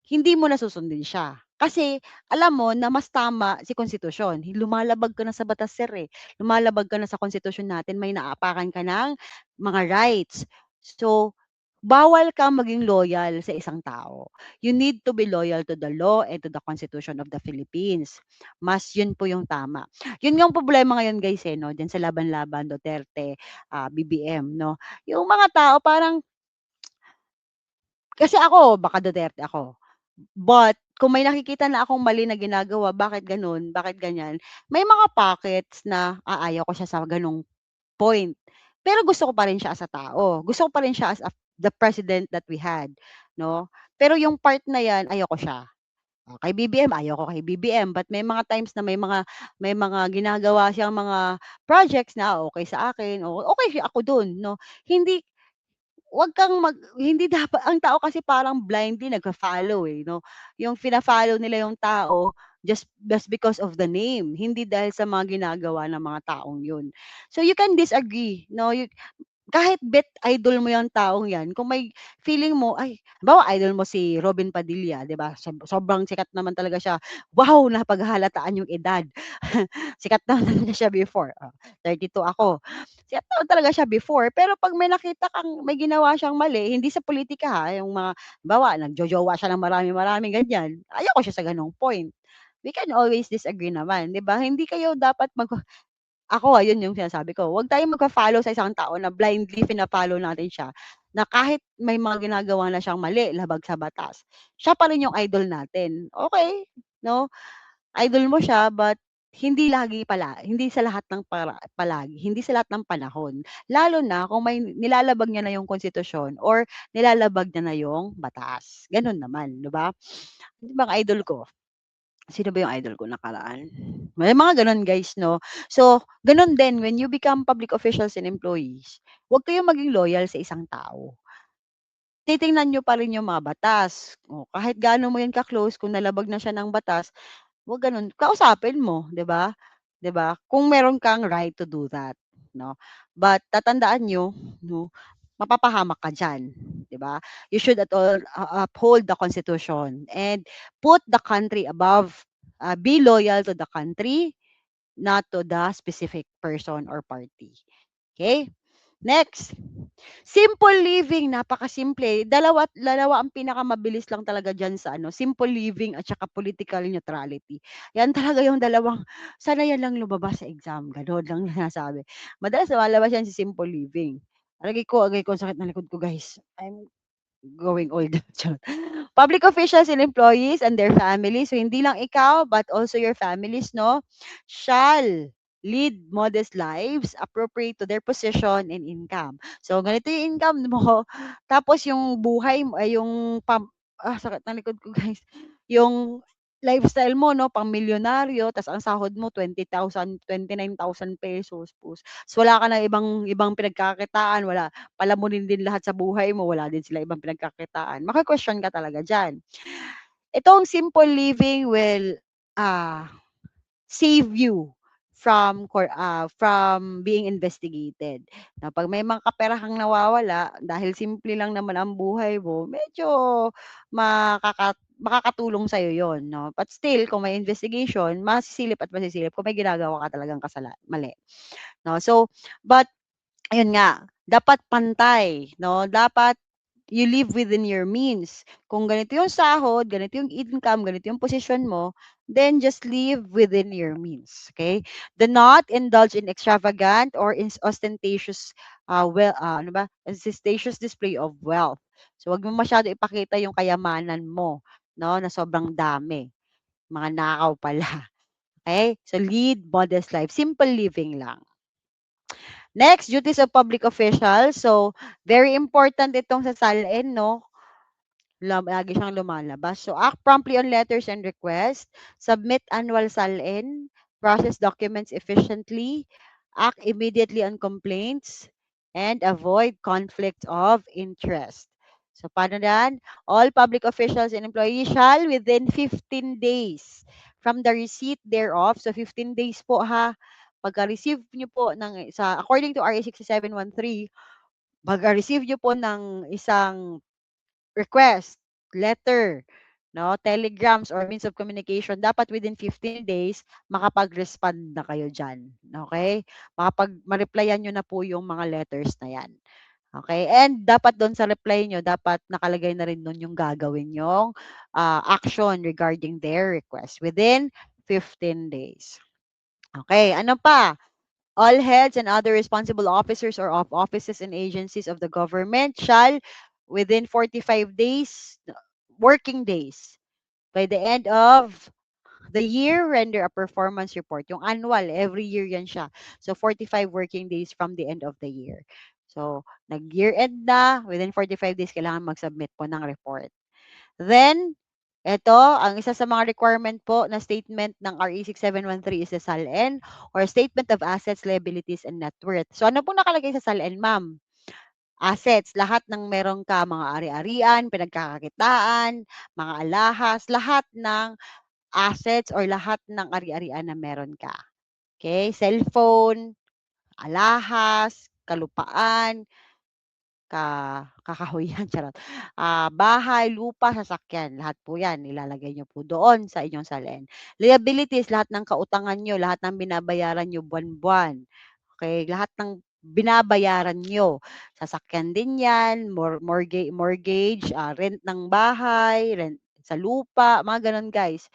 hindi mo na susundin siya. Kasi alam mo na mas tama si konstitusyon. Lumalabag ka na sa batas, sir, eh. Lumalabag ka na sa konstitusyon natin, may naapakan ka ng mga rights. So, bawal kang maging loyal sa isang tao. You need to be loyal to the law and to the Constitution of the Philippines. Mas yun po yung tama. Yun nga ang problema ngayon guys, eh, 'no, diyan sa laban-laban Duterte, BBM, 'no. Yung mga tao parang kasi ako, baka Duterte ako. But kung may nakikita na akong mali na ginagawa, bakit gano'n, bakit ganyan, may mga pockets na aayaw ko siya sa gano'ng point. Pero gusto ko pa rin siya as a tao. Gusto ko pa rin siya as the president that we had, 'no? Pero yung part na 'yan, ayoko siya. Kay BBM, ayoko kay BBM, but may mga times na may mga ginagawa siyang mga projects na okay sa akin, o okey ako dun, 'no? Hindi 'Wag kang hindi dapat ang tao kasi parang blindly nagfa-follow, no? Yung fina-follow nila yung tao just because of the name, hindi dahil sa mga ginagawa ng mga taong yun. So you can disagree, no? Kahit idol mo yung taong 'yan, kung may feeling mo ay halimbawa idol mo si Robin Padilla, 'di ba? Sobrang sikat naman talaga siya. Wow, napaghahalataan yung edad. Sikat naman talaga siya before, 32 ako. Sikat naman talaga siya before, pero 'pag may nakita kang may ginawa siyang mali, hindi sa pulitika yung mga halimbawa nagjojowa siya ng marami-marami ganyan, ayoko siya sa gano'ng point. We can always disagree naman, 'di ba? Hindi kayo dapat ako, yun yung sinasabi ko, huwag tayong magfa-follow sa isang tao na blindly fina-follow natin siya, na kahit may mga ginagawa na siyang mali, labag sa batas, siya pa rin yung idol natin. Okey, 'no, idol mo siya but hindi sa lahat ng palagi, hindi sa lahat ng panahon. Lalo na kung may nilalabag niya na yung konstitusyon or nilalabag niya na yung batas, gano'n naman, 'di ba? Yung mga idol ko, sino ba yung idol ko nakaraan? May mga gano'n guys 'no. So, gano'n din when you become public officials and employees, huwag kayong maging loyal sa isang tao. Titingnan niyo pa rin yung mga batas. Kahit gaano mo 'yan ka-close kung nalabag na siya ng batas, huwag gano'n, kausapin mo, 'di ba? 'Di ba? Kung meron kang right to do that, 'no. But tatandaan niyo 'no, mapapahamak ka diyan, 'di ba? You should at all uphold the constitution and put the country above, be loyal to the country, not to the specific person or party. Okay. Next, simple living, napakasimple. Dalawa ang pinakamabilis lang talaga diyan sa ano, simple living at saka political neutrality. Yan talaga yung dalawang sana yan lang lumabas sa exam, gano'n lang sinasabi. Madalas lumalabas yan sa simple living. Aray ko ang sakit ng likod ko guys. I'm going old. Charot. Public officials and employees and their families, so hindi lang ikaw but also your families 'no, shall lead modest lives appropriate to their position and income. So ganito yung income mo, tapos yung buhay mo ay yung sakit ng likod ko guys. Yung lifestyle mo 'no, pang-milyonaryo ta's ang sahod mo 29,000 pesos. So wala ka ng ibang ibang pinagkakakitaan, palamunin din lahat sa buhay mo, wala din sila ibang pinagkakitaan, maki-question ka talaga diyan. Itong simple living will, ah, save you from being investigated. Na 'pag may mga kaperahang nawawala dahil simple lang naman ang buhay mo, medyo makakatulong sa'yo 'yun 'no. But still kung may investigation, masisilip at masisilip kung may ginagawa ka talagang mali 'no. So, but ayun nga, dapat pantay 'no, dapat you live within your means. Kung ganito yung sahod, ganito yung income, ganito yung posisyon mo, then just live within your means, okay? Do not indulge in extravagant or ostentatious, ano ba, ostentatious display of wealth. So, wag mo masyado ipakita yung kayamanan mo, no, na sobrang dami. Mga nakaw pala, okay? So, lead modest life, simple living lang. Next, duties of public officials. So, very important itong sa SALN, no? Lagi siyang lumalabas. So, act promptly on letters and requests, submit annual SALN, process documents efficiently, act immediately on complaints, and avoid conflict of interest. So, paano yan? All public officials and employees shall within 15 days from the receipt thereof. So, 15 days po ha. Pagka-receive nyo po according to RA 6713, pagka-receive nyo po ng isang request, letter, no, telegrams or means of communication, dapat within 15 days makapag-respond na kayo diyan, okay? Ma-replyan niyo na po yung mga letters na 'yan. Okay? And dapat do'n sa reply niyo dapat nakalagay na rin do'n yung gagawin niyong, action regarding their request within 15 days. Okay, ano pa? All heads and other responsible officers or of offices and agencies of the government shall, within 45 days, working days, by the end of The year render a performance report. Yung annual, every year yan siya. So, 45 working days from the end of the year. So, nag-year end na, within 45 days, kailangan mag-submit po ng report. Then, ito, ang isa sa mga requirement po na statement ng RE 6713 is the SALN or Statement of Assets, Liabilities, and Net Worth. So, ano po nakalagay sa SALN, ma'am? Assets, lahat ng meron ka, mga ari-arian, pinagkakakitaan, mga alahas, lahat ng assets or lahat ng ari-arian na meron ka. Okay? Cellphone, alahas, kalupaan, kakahuyan, charot. Bahay, lupa, sasakyan, lahat po 'yan ilalagay niyo po doon sa inyong salin. Liabilities, lahat ng kautangan niyo, lahat ng binabayaran niyo buwan-buwan. Okay, lahat ng binabayaran niyo. Sasakyan din 'yan, mortgage, rent ng bahay, rent sa lupa, mga gano'n guys.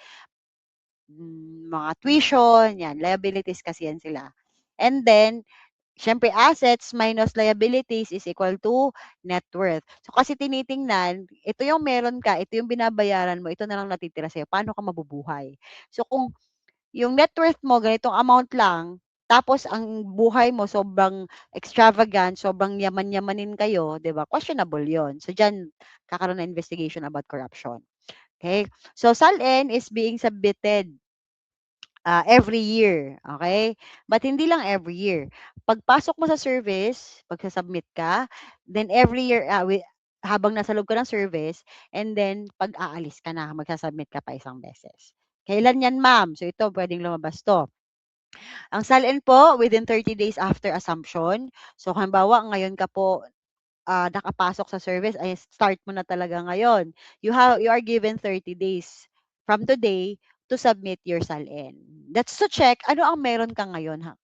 Mga tuition, 'yan, liabilities kasi 'yan sila. And then, siyempre assets minus liabilities is equal to net worth. So kasi tinitingnan, ito yung meron ka, ito yung binabayaran mo, ito na lang natitira sa'yo, paano ka mabubuhay? So kung yung net worth mo ganitong amount lang, tapos ang buhay mo sobrang extravagant, sobrang yaman-yamanin kayo, 'di ba? Questionable 'yon. So diyan kakaroon ng investigation about corruption. Okay? So SALN is being submitted every year, okay? But hindi lang every year. Pagpasok mo sa service, pagsa-submit ka, then every year, habang nasa loob ka ng service, and then pag aalis ka na, magsa-submit ka pa isang beses. Kailan yan, ma'am? So ito, pwedeng lumabas to. Ang SALN po, within 30 days after assumption. So, halimbawa, ngayon ka po nakapasok sa service, ay start mo na talaga ngayon. You are given 30 days from today to submit your SALN. That's to check ano ang meron ka ngayon, ha?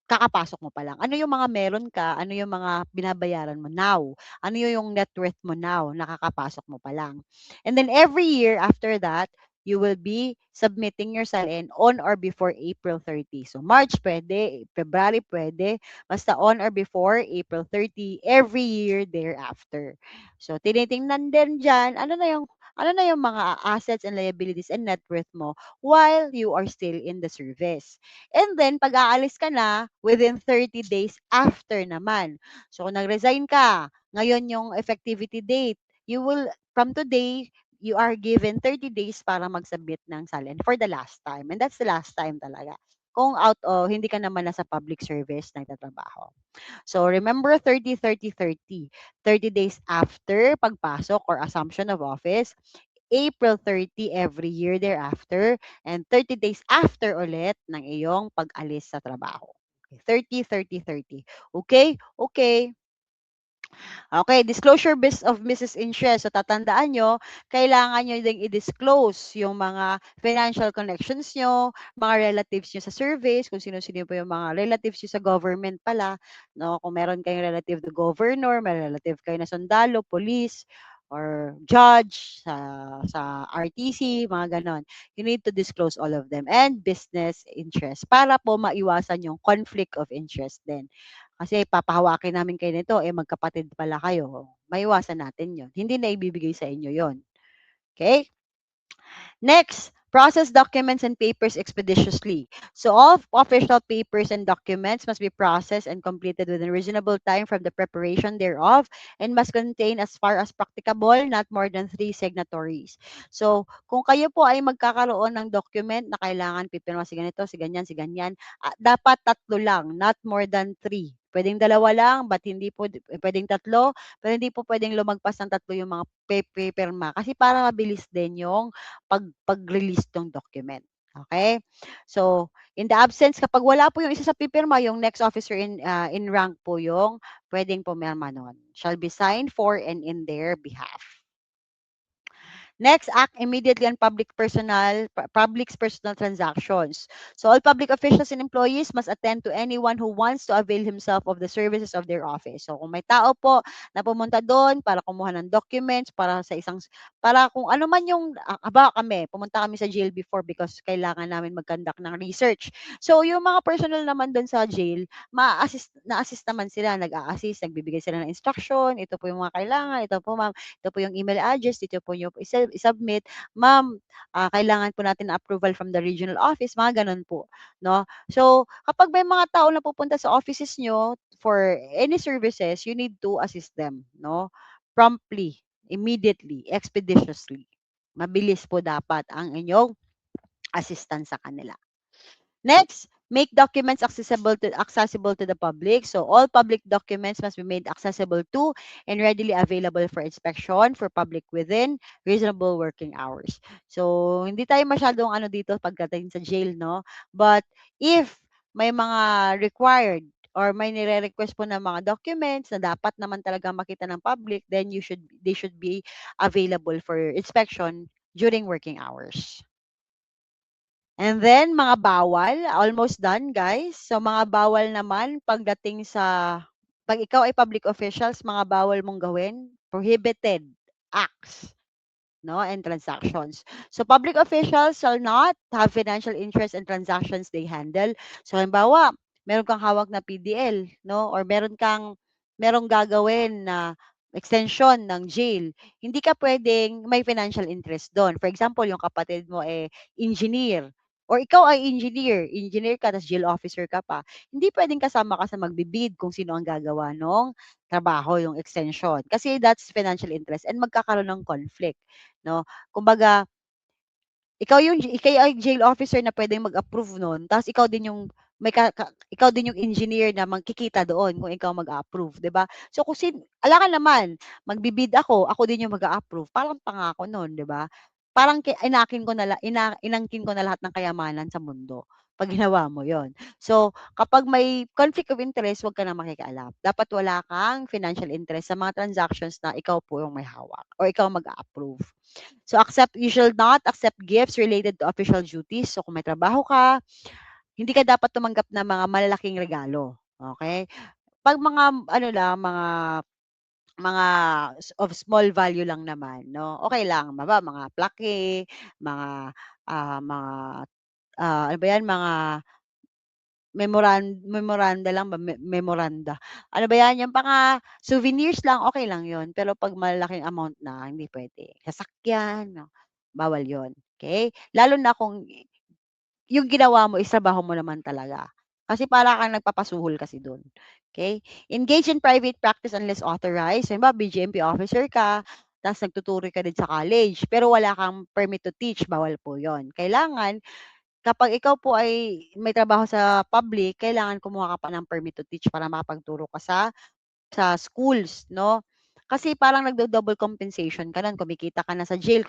Kakapasok mo pa lang. Ano yung mga meron ka, ano yung mga binabayaran mo now, ano yung net worth mo now, nakakapasok mo pa lang. And then every year after that, you will be submitting your SALN on or before April 30. So March pwede, February pwede, basta on or before April 30 every year thereafter. So tinitingnan din diyan, ano na yung mga assets and liabilities and net worth mo while you are still in the service. And then, pag aalis ka na, within 30 days after naman. So, kung nag-resign ka, ngayon yung effectivity date, from today, you are given 30 days para mag-submit ng SALN for the last time. And that's the last time talaga. Kung hindi ka naman nasa public service nagtatrabaho. So, remember 30, 30, 30. 30 days after pagpasok or assumption of office, April 30 every year thereafter, and 30 days after ulit ng iyong pag-alis sa trabaho. 30, 30, 30. Okay? Okay. Okay, disclosure of business interest. So, tatandaan nyo, kailangan nyo ding i-disclose yung mga financial connections nyo, mga relatives nyo sa service, kung sino-sino po yung mga relatives nyo sa government pala. No? Kung meron kayong relative to governor, may relative kayo na sundalo, police, or judge sa RTC, mga ganon. You need to disclose all of them and business interest para po maiwasan yung conflict of interest din. Kasi papahawakin namin kayo nito, magkapatid pala kayo. Maiwasan natin yon. Hindi na ibibigay sa inyo yon. Okay? Next, process documents and papers expeditiously. So all official papers and documents must be processed and completed within reasonable time from the preparation thereof and must contain as far as practicable not more than 3 signatories. So kung kayo po ay magkakaroon ng document na kailangan pipirma si ganito, si ganyan, si ganyan, dapat 3 lang, not more than 3. Pwedeng 2 lang, but hindi po pwedeng 3, pero hindi po pwedeng lumagpas ng 3 yung mga pipirma kasi para mabilis din yung pag-release ng document. Okay? So, in the absence, kapag wala po yung isa sa pipirma, yung next officer in rank po yung pwedeng pumirma nun. Shall be signed for and in their behalf. Next, act immediately on public's personal transactions. So all public officials and employees must attend to anyone who wants to avail himself of the services of their office. So kung may tao po na pumunta doon para kumuha ng documents, para kung ano man yung, kami, pumunta kami sa jail before because kailangan namin mag-conduct ng research. So yung mga personal naman doon sa jail, na-assist naman sila, nag-a-assist, nagbibigay sila ng instruction, ito po yung mga kailangan, ito po ma'am, ito po yung email address, dito po yung i-submit, "Ma'am, kailangan po natin ng approval from the regional office," mga gano'n po, 'no. So, kapag may mga tao na pupunta sa offices niyo for any services, you need to assist them, 'no, promptly, immediately, expeditiously. Mabilis po dapat ang inyong assistance sa kanila. Next, make documents accessible to the public. So all public documents must be made accessible to and readily available for inspection for public within reasonable working hours. So hindi tayo masyadong ano dito pagdating sa jail, no? But if may mga required or may nire-request po ng mga documents na dapat naman talaga makita ng public, then they should be available for inspection during working hours. And then mga bawal, almost done guys. So mga bawal naman pagdating sa 'pag ikaw ay public officials, mga bawal mong gawin, prohibited acts, no, and transactions. So public officials shall not have financial interest in transactions they handle. So halimbawa, meron kang hawak na PDL, no, or merong gagawin na extension ng jail. Hindi ka pwedeng may financial interest doon. For example, yung kapatid mo engineer or ikaw ay engineer ka tapos jail officer ka pa. Hindi pwedeng kasama ka sa magbibid kung sino ang gagawa nung trabaho, yung extension. Kasi that's financial interest and magkakaroon ng conflict. No? Kumbaga, ikaw ay jail officer na pwedeng mag-approve nun, tapos ikaw din yung ikaw din yung engineer na magkikita doon kung ikaw mag-a-approve, 'di ba? So kung alangan naman magbibid ako din yung mag-a-approve, parang tanga ako nun, 'di ba? Parang inangkin ko na lahat ng kayamanan sa mundo 'pag ginawa mo 'yon. So kapag may conflict of interest, 'wag ka na makikialam. Dapat wala kang financial interest sa mga transactions na ikaw po yung may hawak or ikaw mag-a-approve. So you shall not accept gifts related to official duties. So kung may trabaho ka, hindi ka dapat tumanggap ng mga malalaking regalo. Okay? Pag mga ano lang, mga of small value lang naman, no? Okay lang, mga plaque, mga mga ano ba 'yan, mga memoranda lang ba, memoranda. Ano ba 'yan, yung mga souvenirs lang, okey lang 'yun. Pero 'pag malalaking amount na, hindi puwede. Sasakyan, 'no, bawal 'yun, okey? Lalo na kung yung ginawa mo is trabaho mo naman talaga. Kasi para kang nagpapasuhol kasi dun, okey? Engage in private practice unless authorized. Halimbawa, BGMP officer ka, ta's nagtuturo ka din sa college, pero wala kang permit to teach, bawal po 'yun. Kailangan kapag ikaw po ay may trabaho sa public, kailangan kumuha ka pa ng permit to teach para makapagturo ka sa schools, 'no? Kasi parang nagdo-double compensation ka nun, kumikita ka na sa jail,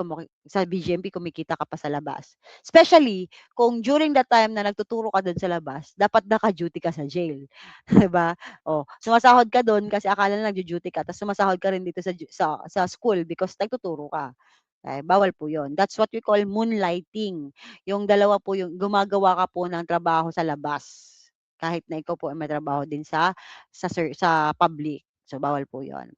sa BGMP kumikita ka pa sa labas. Especially kung during the time na nagtuturo ka dun sa labas, dapat naka-duty ka sa jail, 'di ba? Oh, sumasahod ka dun kasi akala nila nagdu-duty ka tapos sumasahod ka rin dito sa school because nagtuturo ka. Bawal po 'yun. That's what we call moonlighting. Yung dalawa po yung gumagawa ka po ng trabaho sa labas, kahit na ikaw po ay may trabaho din sa public. So, bawal po 'yun.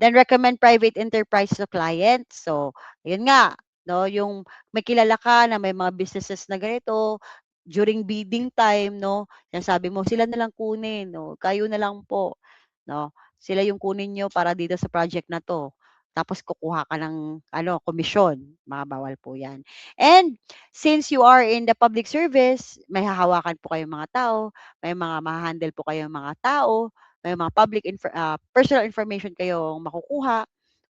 Then recommend private enterprise to clients. So, yun nga, 'no, yung may kilala ka na may mga businesses na ganito, during bidding time, 'no, sinasabi mo, "Sila na lang kunin," o, "Kayo na lang po," 'no, "Sila yung kunin niyo para dito sa project na 'to." Tapos kukuha ka ng ano, komisyon, mga bawal po 'yan. And since you are in the public service, may hahawakan po kayong mga tao, may mga maha-handle po kayong mga tao, may mga personal information kayong makukuha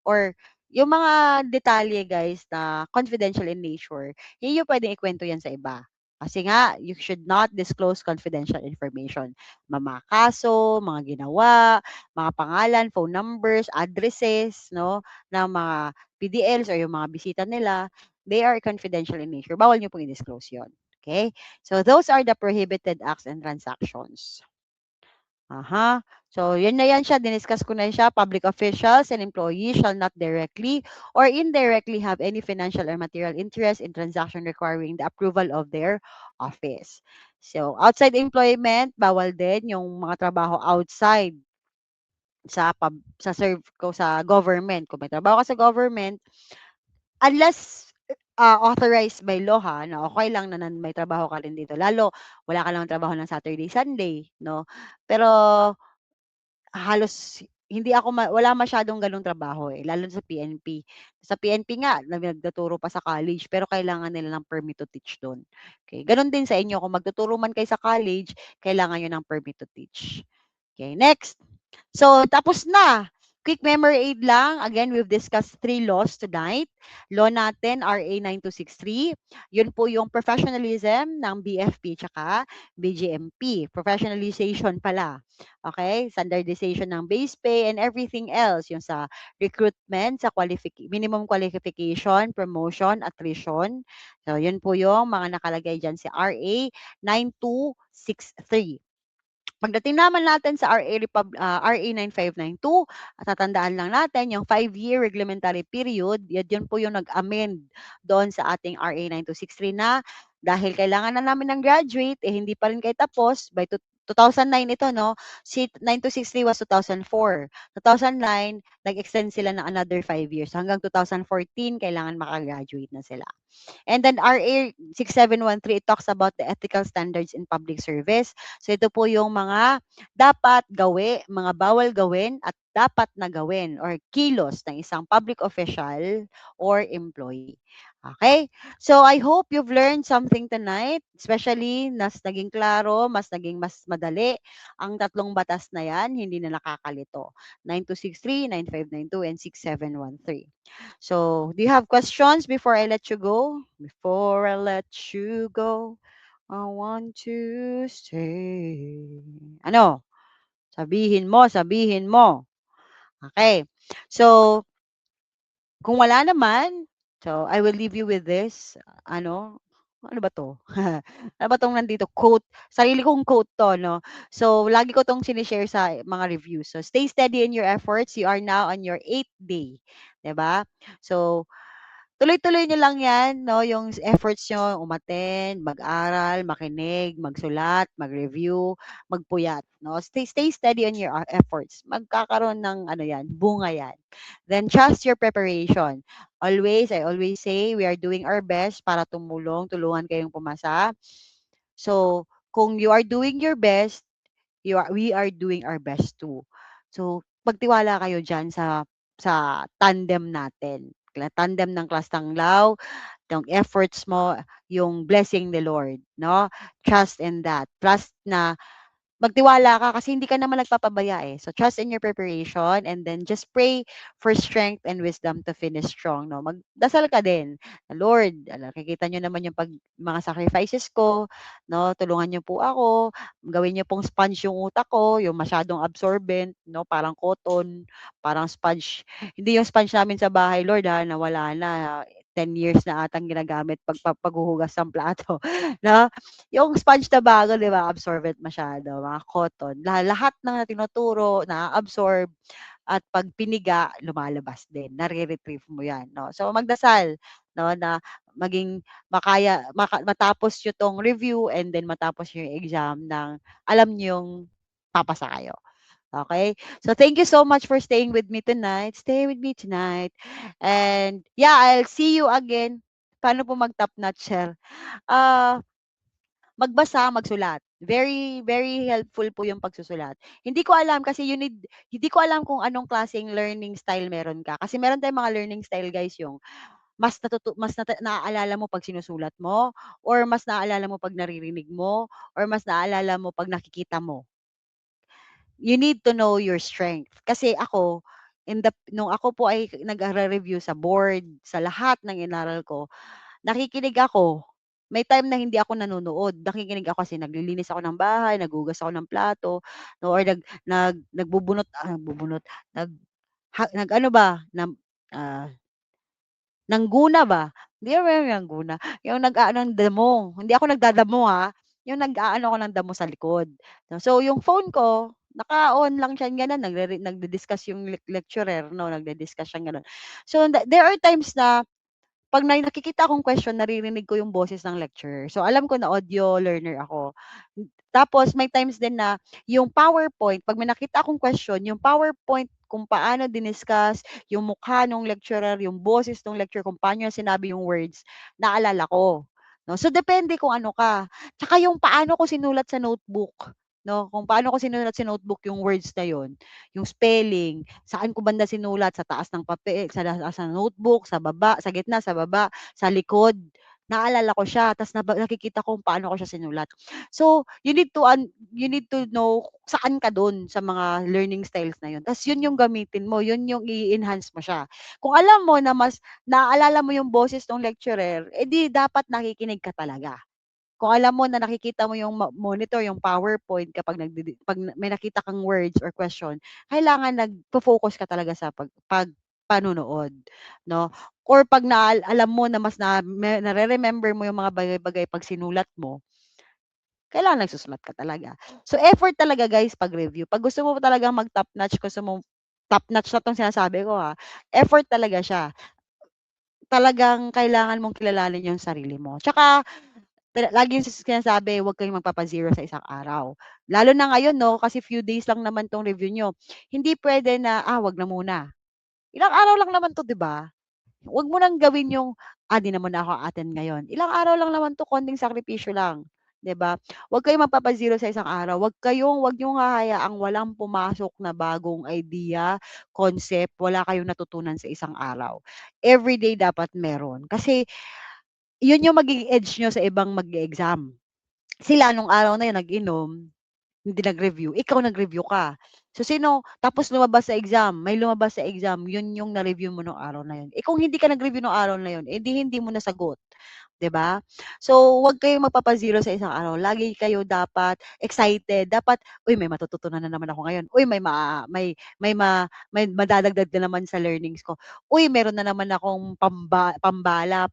or yung mga detalye guys na confidential in nature, hindi niyo puwedeng ikuwento 'yan sa iba. Kasi nga, you should not disclose confidential information. Mga kaso, mga ginawa, mga pangalan, phone numbers, addresses, 'no, ng mga PDLs or yung mga bisita nila, they are confidential in nature. Bawal niyo pong i-disclose 'yon. Okay? So those are the prohibited acts and transactions. Aha. So, yun na yan siya, diniscuss ko na siya. Public officials and employees shall not directly or indirectly have any financial or material interest in transaction requiring the approval of their office. So, outside employment, bawal din yung mga trabaho outside sa serve ko sa government. Kung may trabaho ka sa government, unless authorized by law ha, na okay lang na may trabaho ka rin dito. Lalo, wala ka namang trabaho ng Saturday, Sunday, no? Pero halos hindi ako wala masyadong gano'ng trabaho, eh, lalo sa PNP. Sa PNP nga nagtuturo pa sa college pero kailangan nila ng permit to teach do'n. Okay, gano'n din sa inyo kung magtuturo man kayo sa college, kailangan niyo ng permit to teach. Okay, next. So, tapos na. Quick memory aid lang. Again, we've discussed 3 laws tonight. Law natin, RA 9263. Yun po yung professionalism ng BFP tsaka BGMP. Professionalization pala. Okay? Standardization ng base pay and everything else. Yung sa recruitment, sa minimum qualification, promotion, attrition. So, yun po yung mga nakalagay dyan si RA 9263. Pagdating naman natin sa RA 9592, tatandaan lang natin yung 5-year reglementary period, yun po yung nag-amend doon sa ating RA 9263 na dahil kailangan na namin ng graduate, eh hindi pa rin kayo tapos, by 2009 ito, no? Si 9263 was 2004. 2009, nag-extend sila ng another 5 years. Hanggang 2014, kailangan makagraduate na sila. And then RA 6713, it talks about the ethical standards in public service. So ito po yung mga dapat mga bawal gawin at dapat na gawin or kilos ng isang public official or employee. Okay? So I hope you've learned something tonight, especially naging klaro, naging mas madali ang tatlong batas na yan, hindi na nakakalito. 9263, 9592, and 6713. So, do you have questions before I let you go? Before I let you go, I want to stay. Ano? Sabihin mo, sabihin mo. Okay. So, kung wala naman, so I will leave you with this. Ano ba to? Ano ba tong nandito? Quote. Sarili kong quote to, no? So, lagi ko tong sinishare sa mga reviews. So, stay steady in your efforts. You are now on your 8th day. 'Di ba? So, tuloy-tuloy niyo lang 'yan 'no, yung efforts niyo, umattend, mag-aral, makinig, magsulat, mag-review, magpuyat 'no. Stay steady on your efforts. Magkakaroon ng ano 'yan, bunga 'yan. Then trust your preparation. I always say we are doing our best para tulungan kayong pumasa. So, kung you are doing your best, we are doing our best too. So, magtiwala kayo diyan sa tandem natin. Tandem ng Class Tanglaw, yung efforts mo, yung blessing ni Lord, no? Trust in that. Trust na magtiwala ka kasi hindi ka naman nagpapabaya eh. So trust in your preparation and then just pray for strength and wisdom to finish strong, no? Magdasal ka din. Lord, nakikita niyo naman yung mga sacrifices ko, no? Tulungan niyo po ako. Gawin niyo pong sponge yung utak ko, yung masyadong absorbent, no? Parang cotton, parang sponge. Hindi yung sponge namin sa bahay, Lord, ha, nawala na. 10 years na atang ginagamit paghuhugas ng plato, no? Yung sponge na bago, 'di ba, absorbent masyado, mga cotton. Lahat ng tinuturo naa-absorb at 'pag piniga, lumalabas din, nare-retrieve mo 'yan, 'no. So magdasal, 'no, na matapos niyo 'tong review and then matapos yung exam ng alam niyong papasa kayo, okay. So thank you so much for staying with me tonight. Stay with me tonight. And yeah, I'll see you again. Paano po mag-top notch, Shel? Ah Magbasa, magsulat. Very, very helpful po yung pagsusulat. Hindi ko alam kasi hindi ko alam kung anong klaseng learning style meron ka. Kasi meron tayong mga learning style guys yung naaalala mo pag sinusulat mo, or mas naaalala mo pag naririnig mo, or mas naaalala mo pag nakikita mo. You need to know your strength. Kasi ako, nung ako po ay nagre-review sa board, sa lahat ng inaral ko, nakikinig ako. May time na hindi ako nanonood, nakikinig ako kasi naglilinis ako ng bahay, naghuhugas ako ng plato, no, or nagbubunot, nag nag-ano ba, ah, nangguna ba? Hindi naman yung nangguna, yung nag-aano ng damo. Hindi ako nagdadamo, yung nag-aano ako ng damo sa likod. No, so yung phone ko, naka-on lang siya gano'n, nagdi-discuss yung lecturer 'no, nagdi-discuss siyang gano'n. So, there are times na 'pag nakikita akong question, naririnig ko yung boses ng lecturer. So, alam ko na audio learner ako. Tapos may times din na yung PowerPoint, 'pag may nakita akong question, yung PowerPoint kung paano diniscuss, yung mukha nung lecturer, yung boses nung lecturer, kung paano niya sinabi yung words, naalala ko, 'no. So, depende kung ano ka. Tsaka yung paano ko sinulat sa notebook, 'no, kung paano ko sinulat sa notebook yung words na yun, yung spelling, saan ko banda sinulat, sa taas ng papel, sa taas ng notebook, sa baba, sa gitna, sa baba, sa likod. Naalala ko siya ta's nakikita ko kung paano ko siya sinulat. So, you need to know saan ka dun sa mga learning styles na yun ta's yun yung gamitin mo, yun yung i-enhance mo siya. Kung alam mo na mas naalala mo yung boses nung lecturer, eh, di dapat nakikinig ka talaga. Kung alam mo na nakikita mo yung monitor, yung PowerPoint kapag 'pag may nakita kang words or question, kailangan nagfo-focus ka talaga sa panunood, 'no? Or 'pag alam mo na mas nare-remember mo yung mga bagay-bagay 'pag sinulat mo, kailangan nagsusulat ka talaga. So, effort talaga guys 'pag review. 'Pag gusto mo talagang mag-top notch, gusto mo top notch na 'tong sinasabi ko, effort talaga siya. Talagang kailangan mong kilalanin yung sarili mo. Tsaka lagi yung sinasabi, huwag kayong magpapa-zero sa isang araw. Lalo na ngayon 'no, kasi few days lang naman 'tong review niyo. Hindi puwede na, wag na muna. Ilang araw lang naman 'to, 'di ba? Huwag mo nang gawin yung, 'di naman ako a-attend ngayon." Ilang araw lang naman 'to, konting sakripisyo lang, 'di ba? Huwag kayong magpapa-zero sa isang araw. Huwag niyong hahayaang walang pumasok na bagong idea, concept, wala kayong natutunan sa isang araw. Everyday dapat meron. Kasi yun yung magiging edge niyo sa ibang mag-e-exam. Sila nung araw na yun nag-inom, hindi nag-review, ikaw nag-review ka. So tapos lumabas sa exam, may lumabas sa exam, yun yung na-review mo nung araw na yun. Eh, kung hindi ka nag-review nung araw na yun, eh, di hindi mo nasagot, 'di ba? So, huwag kayong magpapa-zero sa isang araw. Lagi kayo dapat excited, dapat, "Uy, may matututunan na naman ako ngayon. Uy, may madadagdag na naman sa learnings ko. Uy, meron na naman akong pambala,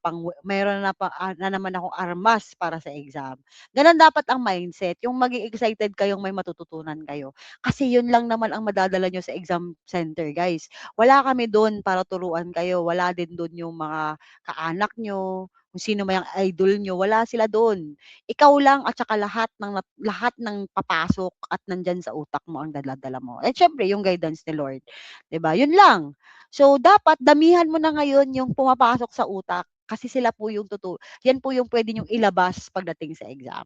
meron na naman akong armas para sa exam." Gano'n dapat ang mindset, yung maging excited kayong may matututunan kayo. Kasi yun lang naman ang madadala niyo sa exam center, guys. Wala kami dun para turuan kayo, wala din dun yung mga kaanak niyo, kung sino man yung idol niyo, wala sila dun. Ikaw lang at saka lahat ng papasok at nandiyan sa utak mo ang dala-dala mo. At siyempre yung guidance ni Lord, 'di ba? Yun lang. So, dapat damihan mo na ngayon yung pumapasok sa utak kasi sila po yung yan po yung puwede niyong ilabas pagdating sa exam.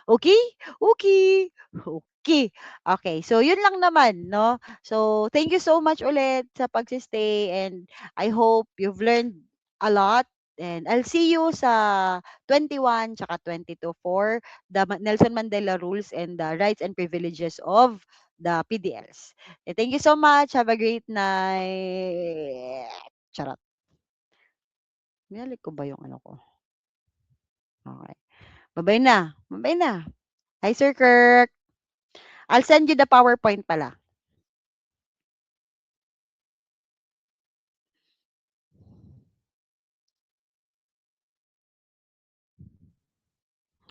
Okey? Okey. Okey. Okay, so yun lang naman 'no. So, thank you so much ulit sa pagsi-stay and I hope you've learned a lot and I'll see you sa 21 tsaka 22 for the Nelson Mandela Rules and the Rights and Privileges of the PDLs. Thank you so much. Have a great night. Charot. Binalik ko ba yung ano ko? Okey. Ba-bye na. Ba-bye na. Hi, Sir Kirk. I'll send you the PowerPoint pala.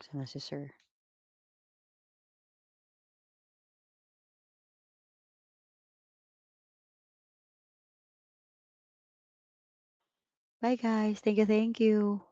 Saan na si Sir? Bye guys. Thank you, thank you.